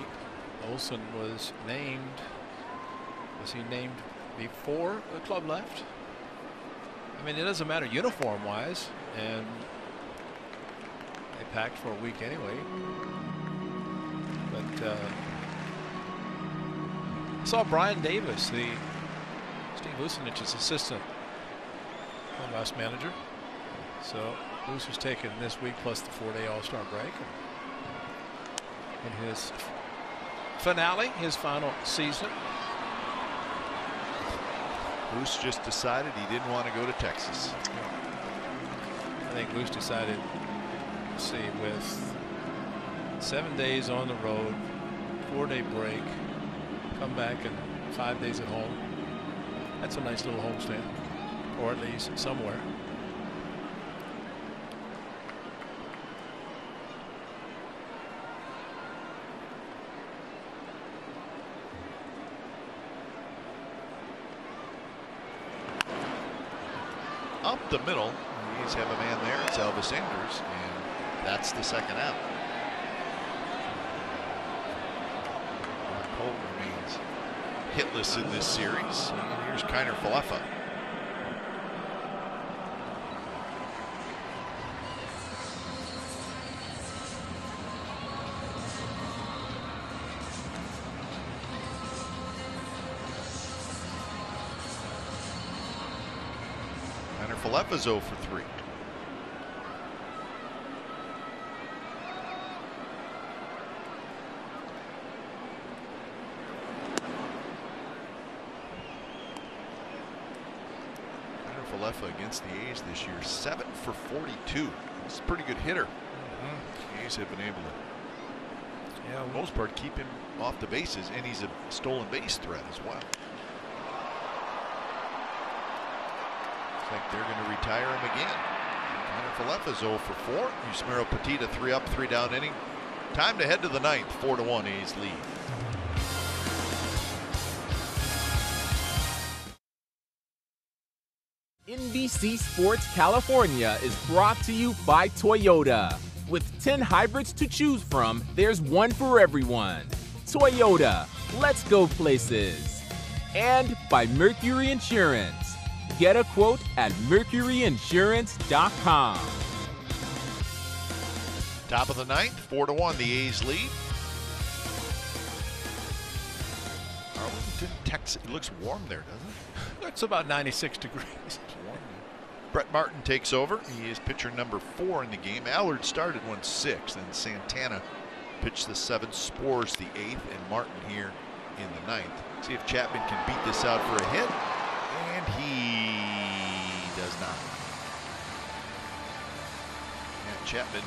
Olson was named. Was he named before the club left? I mean, it doesn't matter uniform-wise, and they packed for a week anyway. But I saw Brian Davis, the Steve Lucinich's assistant clubhouse manager. So Luce was taken this week plus the 4-day All-Star break. In his finale, his final season. Luce just decided he didn't want to go to Texas. I think Luce decided, let's see, with 7 days on the road, 4-day break, come back and 5 days at home. That's a nice little homestand, or at least somewhere. Up the middle, the A's have a man there. It's Elvis Andrews, and that's the second out. Holt remains hitless in this series. And here's Kiner Falefa. Falefa's 0 for 3. Falefa against the A's this year, 7 for 42. He's a pretty good hitter. The A's have been able to, for the most part, keep him off the bases, and he's a stolen base threat as well. Looks like they're going to retire him again. Falefa's 0 for 4. Yusmeiro Petit, 3 up, 3 down inning. Time to head to the ninth. 4-1 A's lead. NBC Sports California is brought to you by Toyota. With 10 hybrids to choose from, there's one for everyone. Toyota, let's go places. And by Mercury Insurance. Get a quote at mercuryinsurance.com. Top of the ninth, 4-1, the A's lead. Arlington, Texas. It looks warm there, doesn't it? It's about 96 degrees. Brett Martin takes over. He is pitcher number 4 in the game. Allard started 1-6, and Santana pitched the 7th, Spores the 8th, and Martin here in the 9th. See if Chapman can beat this out for a hit, and he does not. And Chapman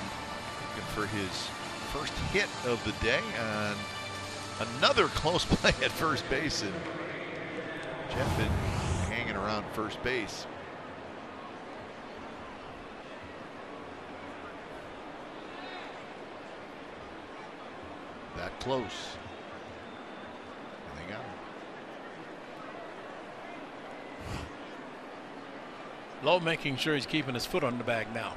looking for his first hit of the day on another close play at first base, and Chapman hanging around first base. That close. And they got him. Lowe making sure he's keeping his foot on the bag now.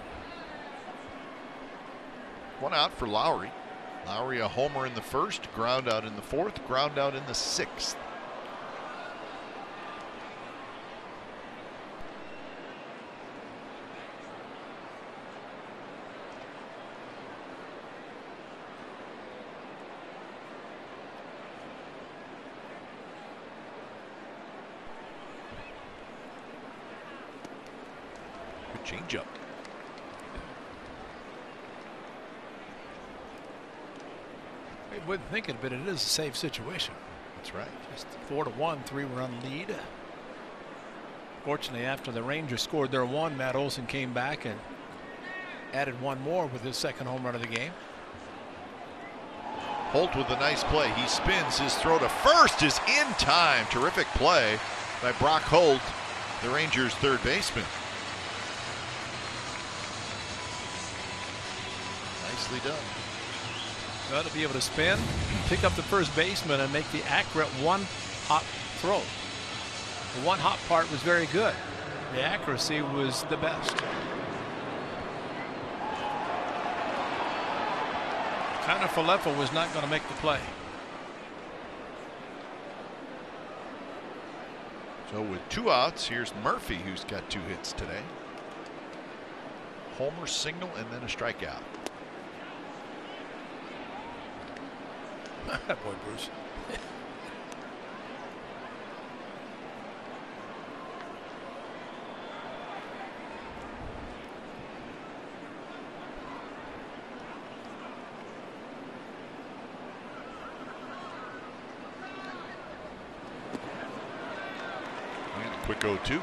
1 out for Lowrie. Lowrie a homer in the 1st, ground out in the 4th, ground out in the 6th. Change up. I wouldn't think it, but it is a safe situation. That's right. Just 4-1, 3-run lead. Fortunately, after the Rangers scored their 1, Matt Olson came back and added 1 more with his 2nd home run of the game. Holt with a nice play. He spins. His throw to first is in time. Terrific play by Brock Holt, the Rangers' 3rd baseman. Nicely done. Got to be able to spin, pick up the first baseman, and make the accurate 1-hop throw. The 1-hop part was very good. The accuracy was the best. Kind of Falefa was not going to make the play. So with 2 outs, here's Murphy, who's got 2 hits today. Homer single and then a strikeout. Boy, Bruce. And a quick 0-2.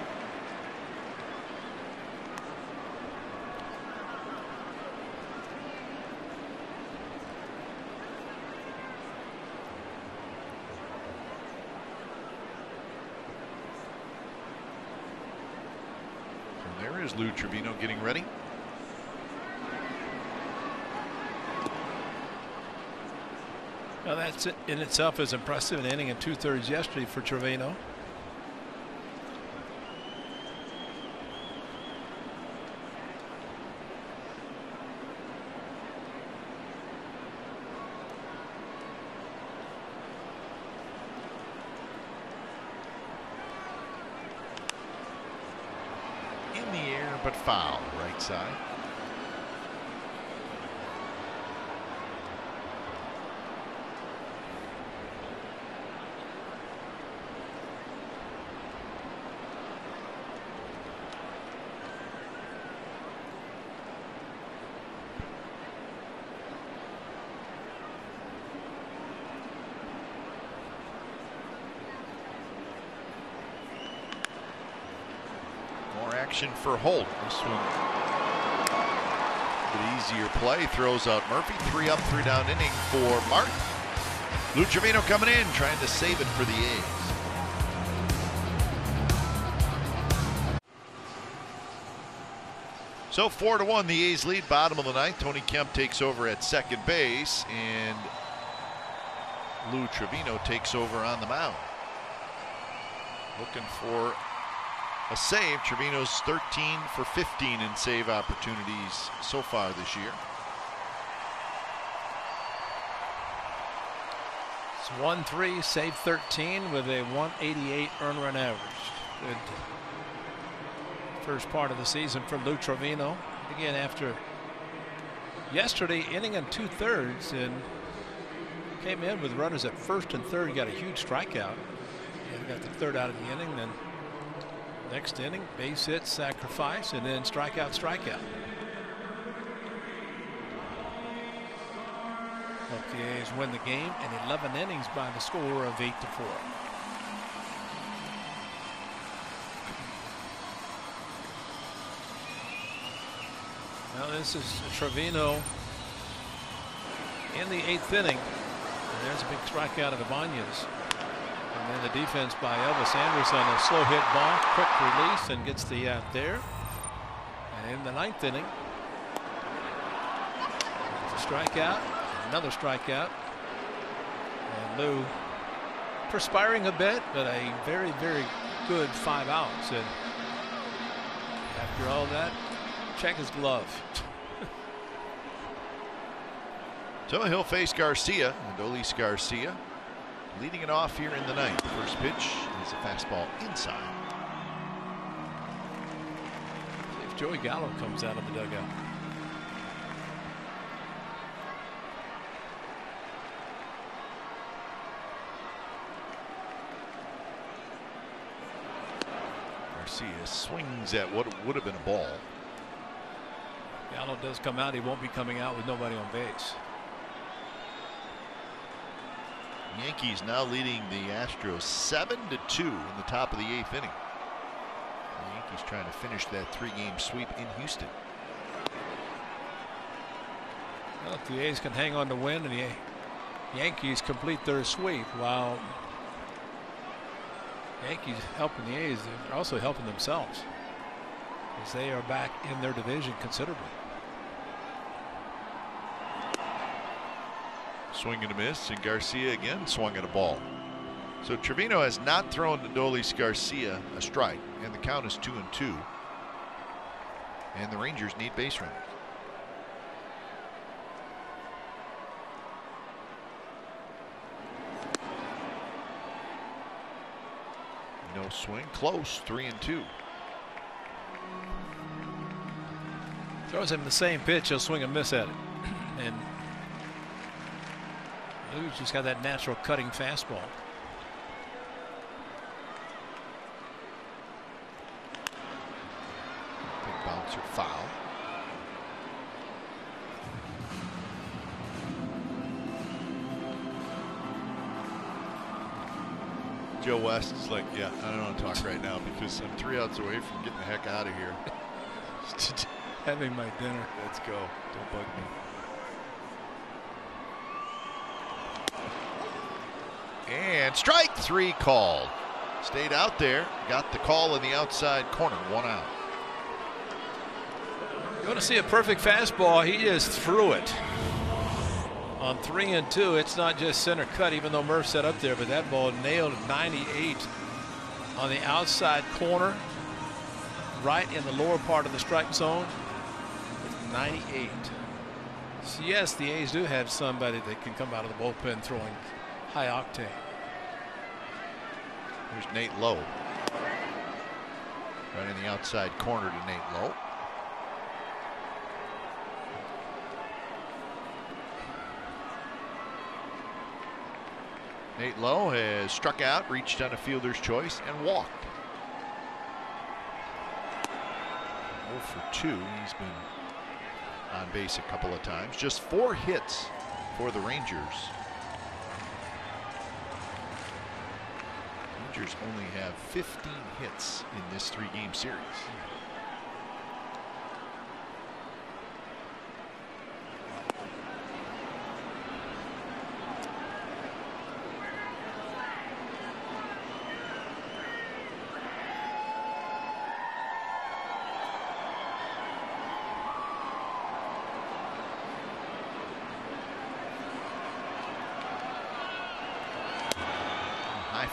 There is Lou Trevino getting ready. Now that's in itself is impressive. An inning and 2/3 yesterday for Trevino. In the air, but foul, right side. action for Holt. This one a bit easier play. Throws out Murphy. 3 up, 3 down inning for Martin. Lou Trevino coming in, trying to save it for the A's. So 4-1, the A's lead, bottom of the ninth. Tony Kemp takes over at second base, and Lou Trevino takes over on the mound. Looking for a save. Trevino's 13 for 15 in save opportunities so far this year. It's 1-3, save 13 with a 188 earned run average. Good first part of the season for Lou Trevino. Again, after yesterday, inning and 2/3, and came in with runners at first and third. Got a huge strikeout. And got the third out of the inning. Then next inning, base hit, sacrifice, and then strikeout. But the A's win the game in 11 innings by the score of 8-4. Now this is Trevino in the 8th inning. And there's a big strikeout of Ibanez. And then the defense by Elvis Anderson, a slow hit ball, quick release, and gets the out there. And in the 9th inning, a strikeout, another strikeout. And Lou perspiring a bit, but a very, very good 5 outs. And after all that, check his glove. So he'll face Garcia, Adolis Garcia, leading it off here in the 9th. First pitch is a fastball inside. See if Joey Gallo comes out of the dugout. Garcia swings at what would have been a ball. Gallo does come out. He won't be coming out with nobody on base. Yankees now leading the Astros 7-2 in the top of the 8th inning. The Yankees trying to finish that 3-game sweep in Houston. Well, if the A's can hang on to win and the Yankees complete their sweep, while Yankees helping the A's, they're also helping themselves as they are back in their division considerably. Swing and a miss, and Garcia again swung at a ball. So Trevino has not thrown Adolis Garcia a strike, and the count is 2-2. And the Rangers need base runners. No swing, close, 3-2. Throws him the same pitch, he'll swing and miss at it. And Lou's just got that natural cutting fastball. Big bouncer foul. Joe West is like, yeah, I don't want to talk right now because I'm 3 outs away from getting the heck out of here. Having my dinner. Let's go. Don't bug me. And strike 3 called. Stayed out there. Got the call in the outside corner. 1 out. You want to see a perfect fastball? He just threw it. On 3-2, it's not just center cut, even though Murph set up there, but that ball nailed 98 on the outside corner, right in the lower part of the strike zone. 98. So yes, the A's do have somebody that can come out of the bullpen throwing high octane. Here's Nate Lowe. Right in the outside corner to Nate Lowe. Nate Lowe has struck out, reached on a fielder's choice, and walked. 0 for 2. He's been on base a couple of times. Just 4 hits for the Rangers. Rangers only have 15 hits in this 3-game series.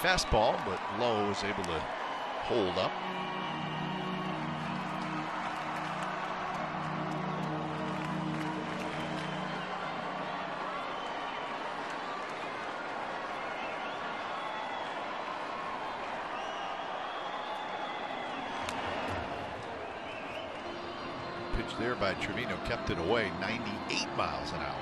fastball, but Lowe was able to hold up. Pitch there by Trevino kept it away, 98 miles an hour.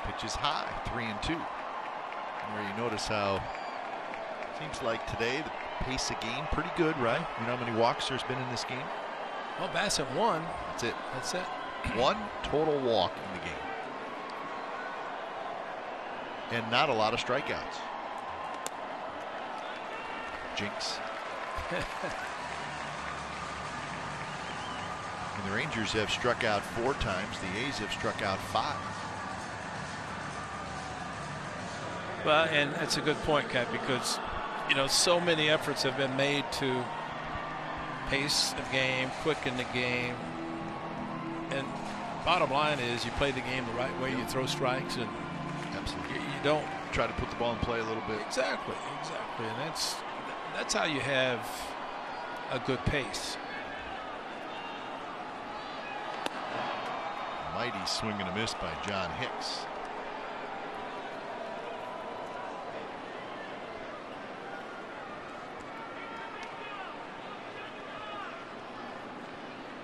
Pitch is high, 3-2. Where you notice how seems like today the pace of game pretty good, right? You know how many walks there's been in this game? Well, Bassitt won. That's it. That's it. One total walk in the game. And not a lot of strikeouts. Jinx. And the Rangers have struck out 4 times. The A's have struck out 5. Well, and that's a good point, Kat, because you know so many efforts have been made to pace the game, quicken the game, and bottom line is you play the game the right way. You throw strikes, and absolutely you don't try to put the ball in play a little bit. Exactly, and that's how you have a good pace. Mighty swing and a miss by John Hicks.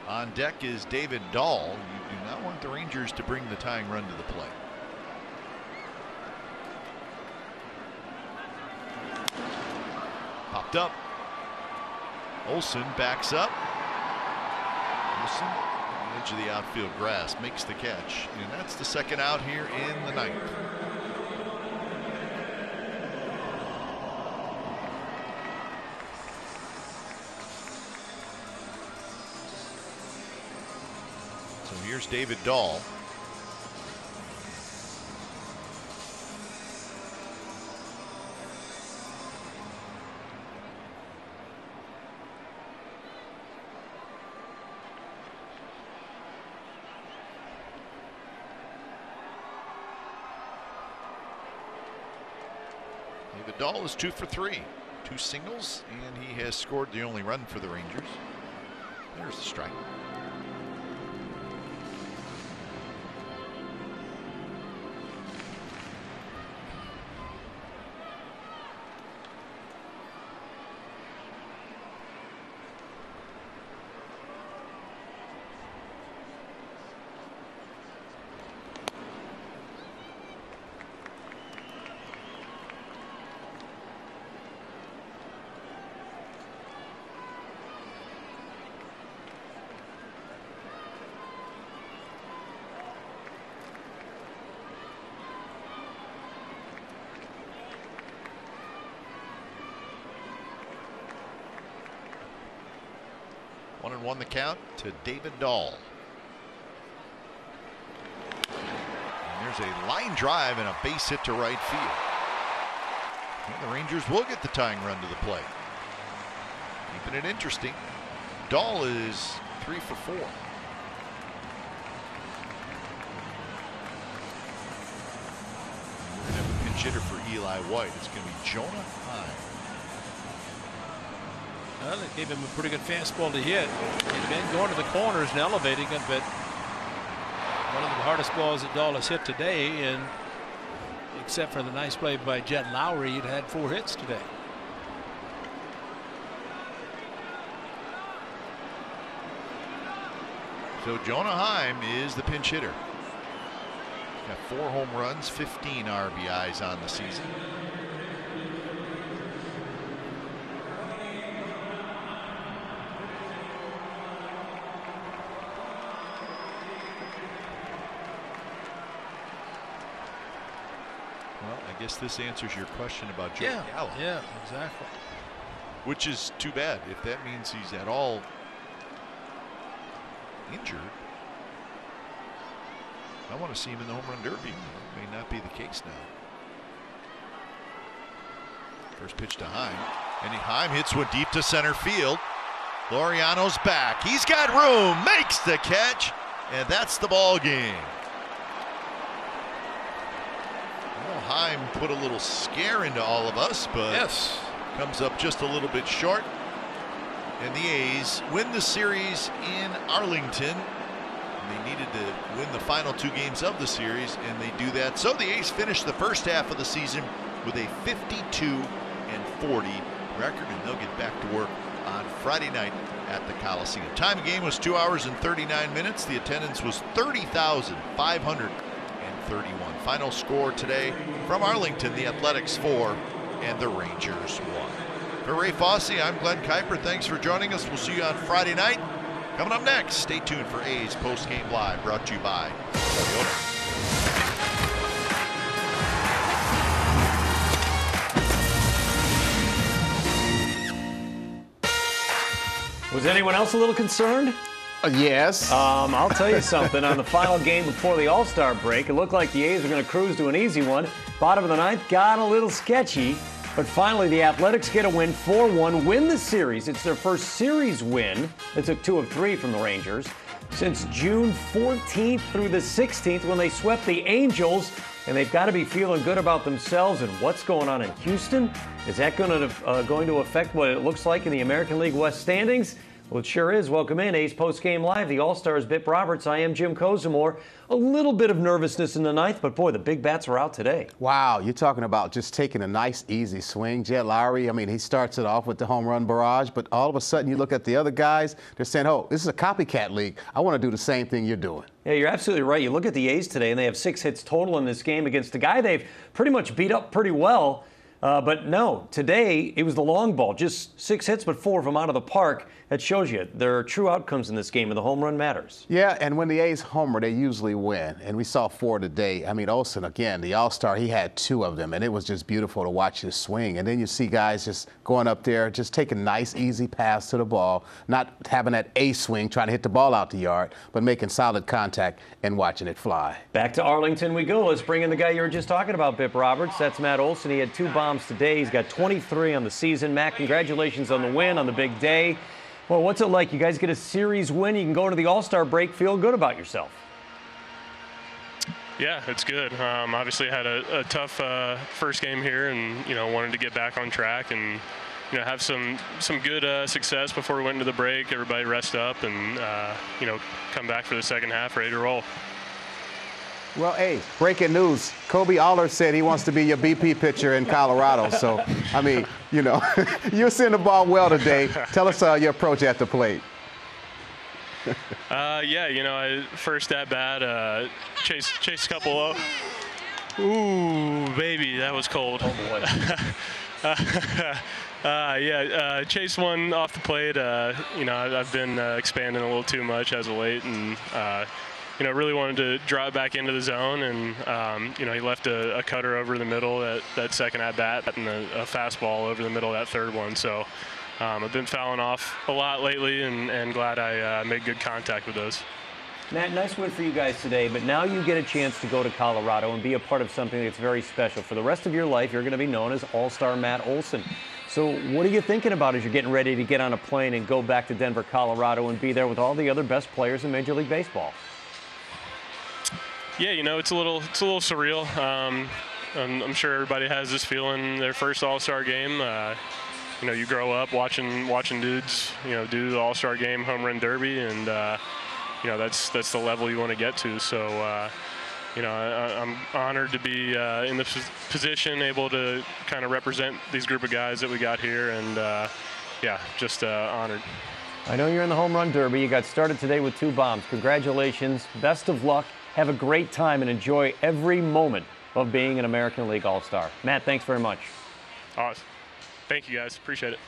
On deck is David Dahl. You do not want the Rangers to bring the tying run to the plate. Popped up. Olson backs up. Olson, on the edge of the outfield grass, makes the catch. And that's the second out here in the ninth. Here's David Dahl. David Dahl is 2 for 3. 2 singles, and he has scored the only run for the Rangers. There's the strike. One and one the count to David Dahl. And there's a line drive and a base hit to right field. And the Rangers will get the tying run to the plate. Keeping it interesting. Dahl is 3 for 4. We're going to have a pinch hitter for Eli White. It's going to be Jonah Heim. Well, they gave him a pretty good fastball to hit. He'd been going to the corners and elevating it, but one of the hardest balls that Dahl has hit today, and except for the nice play by Jed Lowrie, he'd had 4 hits today. So Jonah Heim is the pinch hitter. Got 4 home runs, 15 RBIs on the season. I guess this answers your question about Joey Gallo. Yeah, exactly. Which is too bad if that means he's at all injured. I want to see him in the home run derby. May not be the case now. First pitch to Heim. And Heim hits one deep to center field. Laureano's back. He's got room. Makes the catch. And that's the ball game. Well, Heim put a little scare into all of us, but Yes. comes up just a little bit short. And the A's win the series in Arlington. They needed to win the final 2 games of the series, and they do that. So the A's finish the first half of the season with a 52-40 record, and they'll get back to work on Friday night at the Coliseum. Time of game was 2 hours and 39 minutes. The attendance was 30,531. Final score today from Arlington: the Athletics 4 and the Rangers 1. For Ray Fosse, I'm Glenn Kuiper. Thanks for joining us. We'll see you on Friday night. Coming up next, stay tuned for A's Post Game Live, brought to you by Toyota. Was anyone else a little concerned? Yes. I'll tell you something. On the final game before the All-Star break, it looked like the A's were going to cruise to an easy one. Bottom of the ninth got a little sketchy, but finally the Athletics get a win, 4-1, win the series. It's their first series win. They took 2 of 3 from the Rangers since June 14th through the 16th when they swept the Angels, and they've got to be feeling good about themselves. And what's going on in Houston? Is that going to affect what it looks like in the American League West standings? Well, it sure is. Welcome in, A's Post Game Live. The All-Stars, Bip Roberts. I am Jim Kozimor. A little bit of nervousness in the ninth, but boy, the big bats are out today. Wow, you're talking about just taking a nice, easy swing. Jed Lowrie, I mean, he starts it off with the home run barrage, but all of a sudden you look at the other guys, they're saying, oh, this is a copycat league. I want to do the same thing you're doing. Yeah, you're absolutely right. You look at the A's today, and they have 6 hits total in this game against a guy they've pretty much beat up pretty well. But no, today it was the long ball. Just 6 hits, but 4 of them out of the park. That shows you there are true outcomes in this game, and the home run matters. Yeah, and when the A's homer, they usually win. And we saw 4 today. I mean, Olson, again, the All-Star, he had 2 of them, and it was just beautiful to watch his swing. And then you see guys just going up there, just taking nice, easy pass to the ball, not having that A swing, trying to hit the ball out the yard, but making solid contact and watching it fly. Back to Arlington we go. Let's bring in the guy you were just talking about, Bip Roberts. That's Matt Olson. He had 2 bombs today. He's got 23 on the season. Matt, congratulations on the win on the big day. Well, what's it like? You guys get a series win. You can go into the All-Star break, feel good about yourself. Yeah, it's good. Obviously had a tough first game here, and wanted to get back on track and have some good success before we went into the break. Everybody rest up and come back for the second half, ready to roll. Well, hey, breaking news. Kobe Aller said he wants to be your BP pitcher in Colorado. So, I mean, you're seeing the ball well today. Tell us your approach at the plate. Yeah, first at bat, chase a couple up. Ooh, baby, that was cold. Oh, boy. Chase one off the plate. I've been expanding a little too much as of late, and really wanted to draw it back into the zone, and he left a cutter over the middle that second at bat, and a fastball over the middle of that third one. So I've been fouling off a lot lately, and glad I made good contact with those. Matt, nice win for you guys today, but now you get a chance to go to Colorado and be a part of something that's very special. For the rest of your life, you're going to be known as All-Star Matt Olson. So what are you thinking about as you're getting ready to get on a plane and go back to Denver, Colorado, and be there with all the other best players in Major League Baseball? Yeah, it's a little surreal. I'm sure everybody has this feeling their first All-Star game. You grow up watching dudes, do the All-Star game, home run derby, and that's the level you want to get to. So, I'm honored to be in the position, able to kind of represent these group of guys that we got here, and just honored. I know you're in the home run derby. You got started today with 2 bombs. Congratulations. Best of luck. Have a great time and enjoy every moment of being an American League All-Star. Matt, thanks very much. Awesome. Thank you, guys. Appreciate it.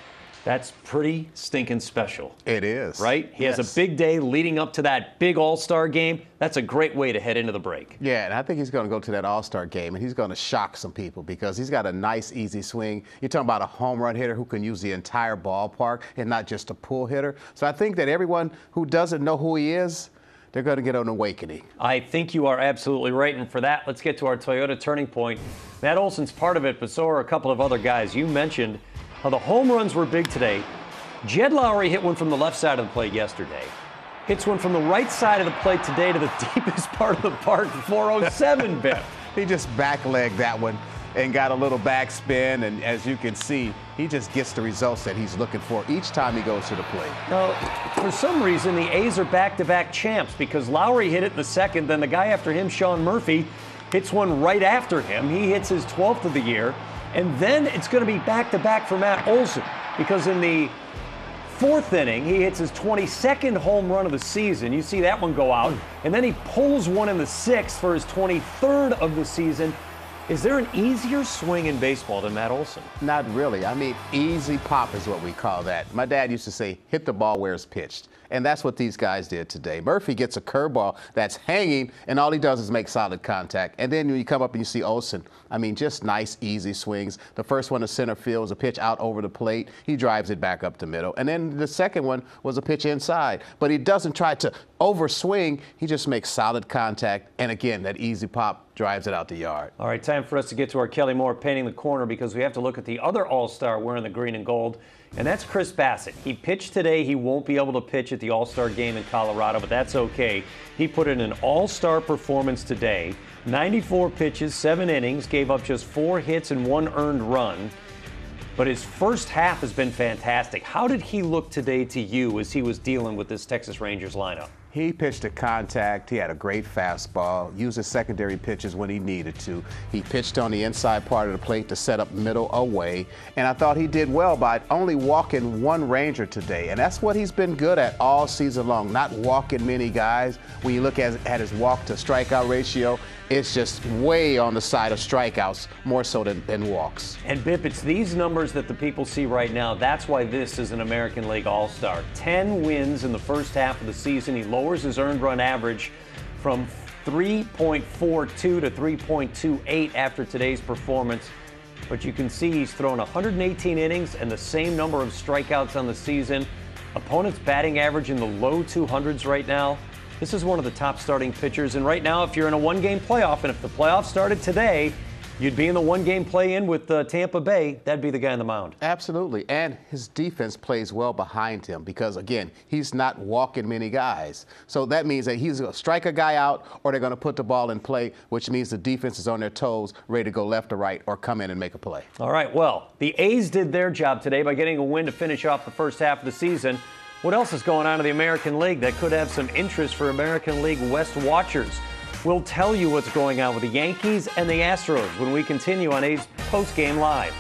That's pretty stinking special. It is. Right? He has a big day leading up to that big All-Star game. That's a great way to head into the break. Yeah, and I think he's going to go to that All-Star game, and he's going to shock some people because he's got a nice, easy swing. You're talking about a home run hitter who can use the entire ballpark and not just a pull hitter. So I think that everyone who doesn't know who he is, they're going to get an awakening. I think you are absolutely right. And for that, let's get to our Toyota turning point. Matt Olson's part of it, but so are a couple of other guys. You mentioned how the home runs were big today. Jed Lowrie hit one from the left side of the plate yesterday. Hits one from the right side of the plate today to the deepest part of the park, 407, Biff. He just backlegged that one and got a little backspin, and as you can see, he just gets the results that he's looking for each time he goes to the plate. Now, for some reason, the A's are back-to-back champs because Lowrie hit it in the second, then the guy after him, Sean Murphy, hits one right after him. He hits his 12th of the year, and then it's going to be back-to-back for Matt Olson because in the fourth inning, he hits his 22nd home run of the season. You see that one go out, and then he pulls one in the sixth for his 23rd of the season. Is there an easier swing in baseball than Matt Olson? Not really. I mean, easy pop is what we call that. My dad used to say, hit the ball where it's pitched. And that's what these guys did today. Murphy gets a curveball that's hanging, and all he does is make solid contact. And then when you come up and you see Olson, I mean, just nice, easy swings. The first one to center field was a pitch out over the plate. He drives it back up the middle. And then the second one was a pitch inside. But he doesn't try to overswing. He just makes solid contact. And again, that easy pop drives it out the yard. All right, time for us to get to our Kelly Moore painting the corner because we have to look at the other All-Star wearing the green and gold, and that's Chris Bassitt. He pitched today. He won't be able to pitch at the All-Star game in Colorado, but that's okay. He put in an All-Star performance today. 94 pitches, 7 innings, gave up just 4 hits and 1 earned run. But his first half has been fantastic. How did he look today to you as he was dealing with this Texas Rangers lineup? He pitched to contact. He had a great fastball, used his secondary pitches when he needed to. He pitched on the inside part of the plate to set up middle away. And I thought he did well by only walking 1 Ranger today. And that's what he's been good at all season long, not walking many guys. When you look at his walk to strikeout ratio, it's just way on the side of strikeouts, more so than walks. And Biff, it's these numbers that the people see right now. That's why this is an American League All-Star. 10 wins in the first half of the season. He lowers his earned run average from 3.42 to 3.28 after today's performance. But you can see he's thrown 118 innings and the same number of strikeouts on the season. Opponent's batting average in the low 200s right now. This is one of the top starting pitchers. And right now, if you're in a 1-game playoff, and if the playoff started today, you'd be in the 1-game play-in with Tampa Bay. That'd be the guy on the mound. Absolutely. And his defense plays well behind him because, again, he's not walking many guys. So that means that he's going to strike a guy out or they're going to put the ball in play, which means the defense is on their toes, ready to go left or right or come in and make a play. All right, well, the A's did their job today by getting a win to finish off the first half of the season. What else is going on in the American League that could have some interest for American League West watchers? We'll tell you what's going on with the Yankees and the Astros when we continue on A's Postgame Live.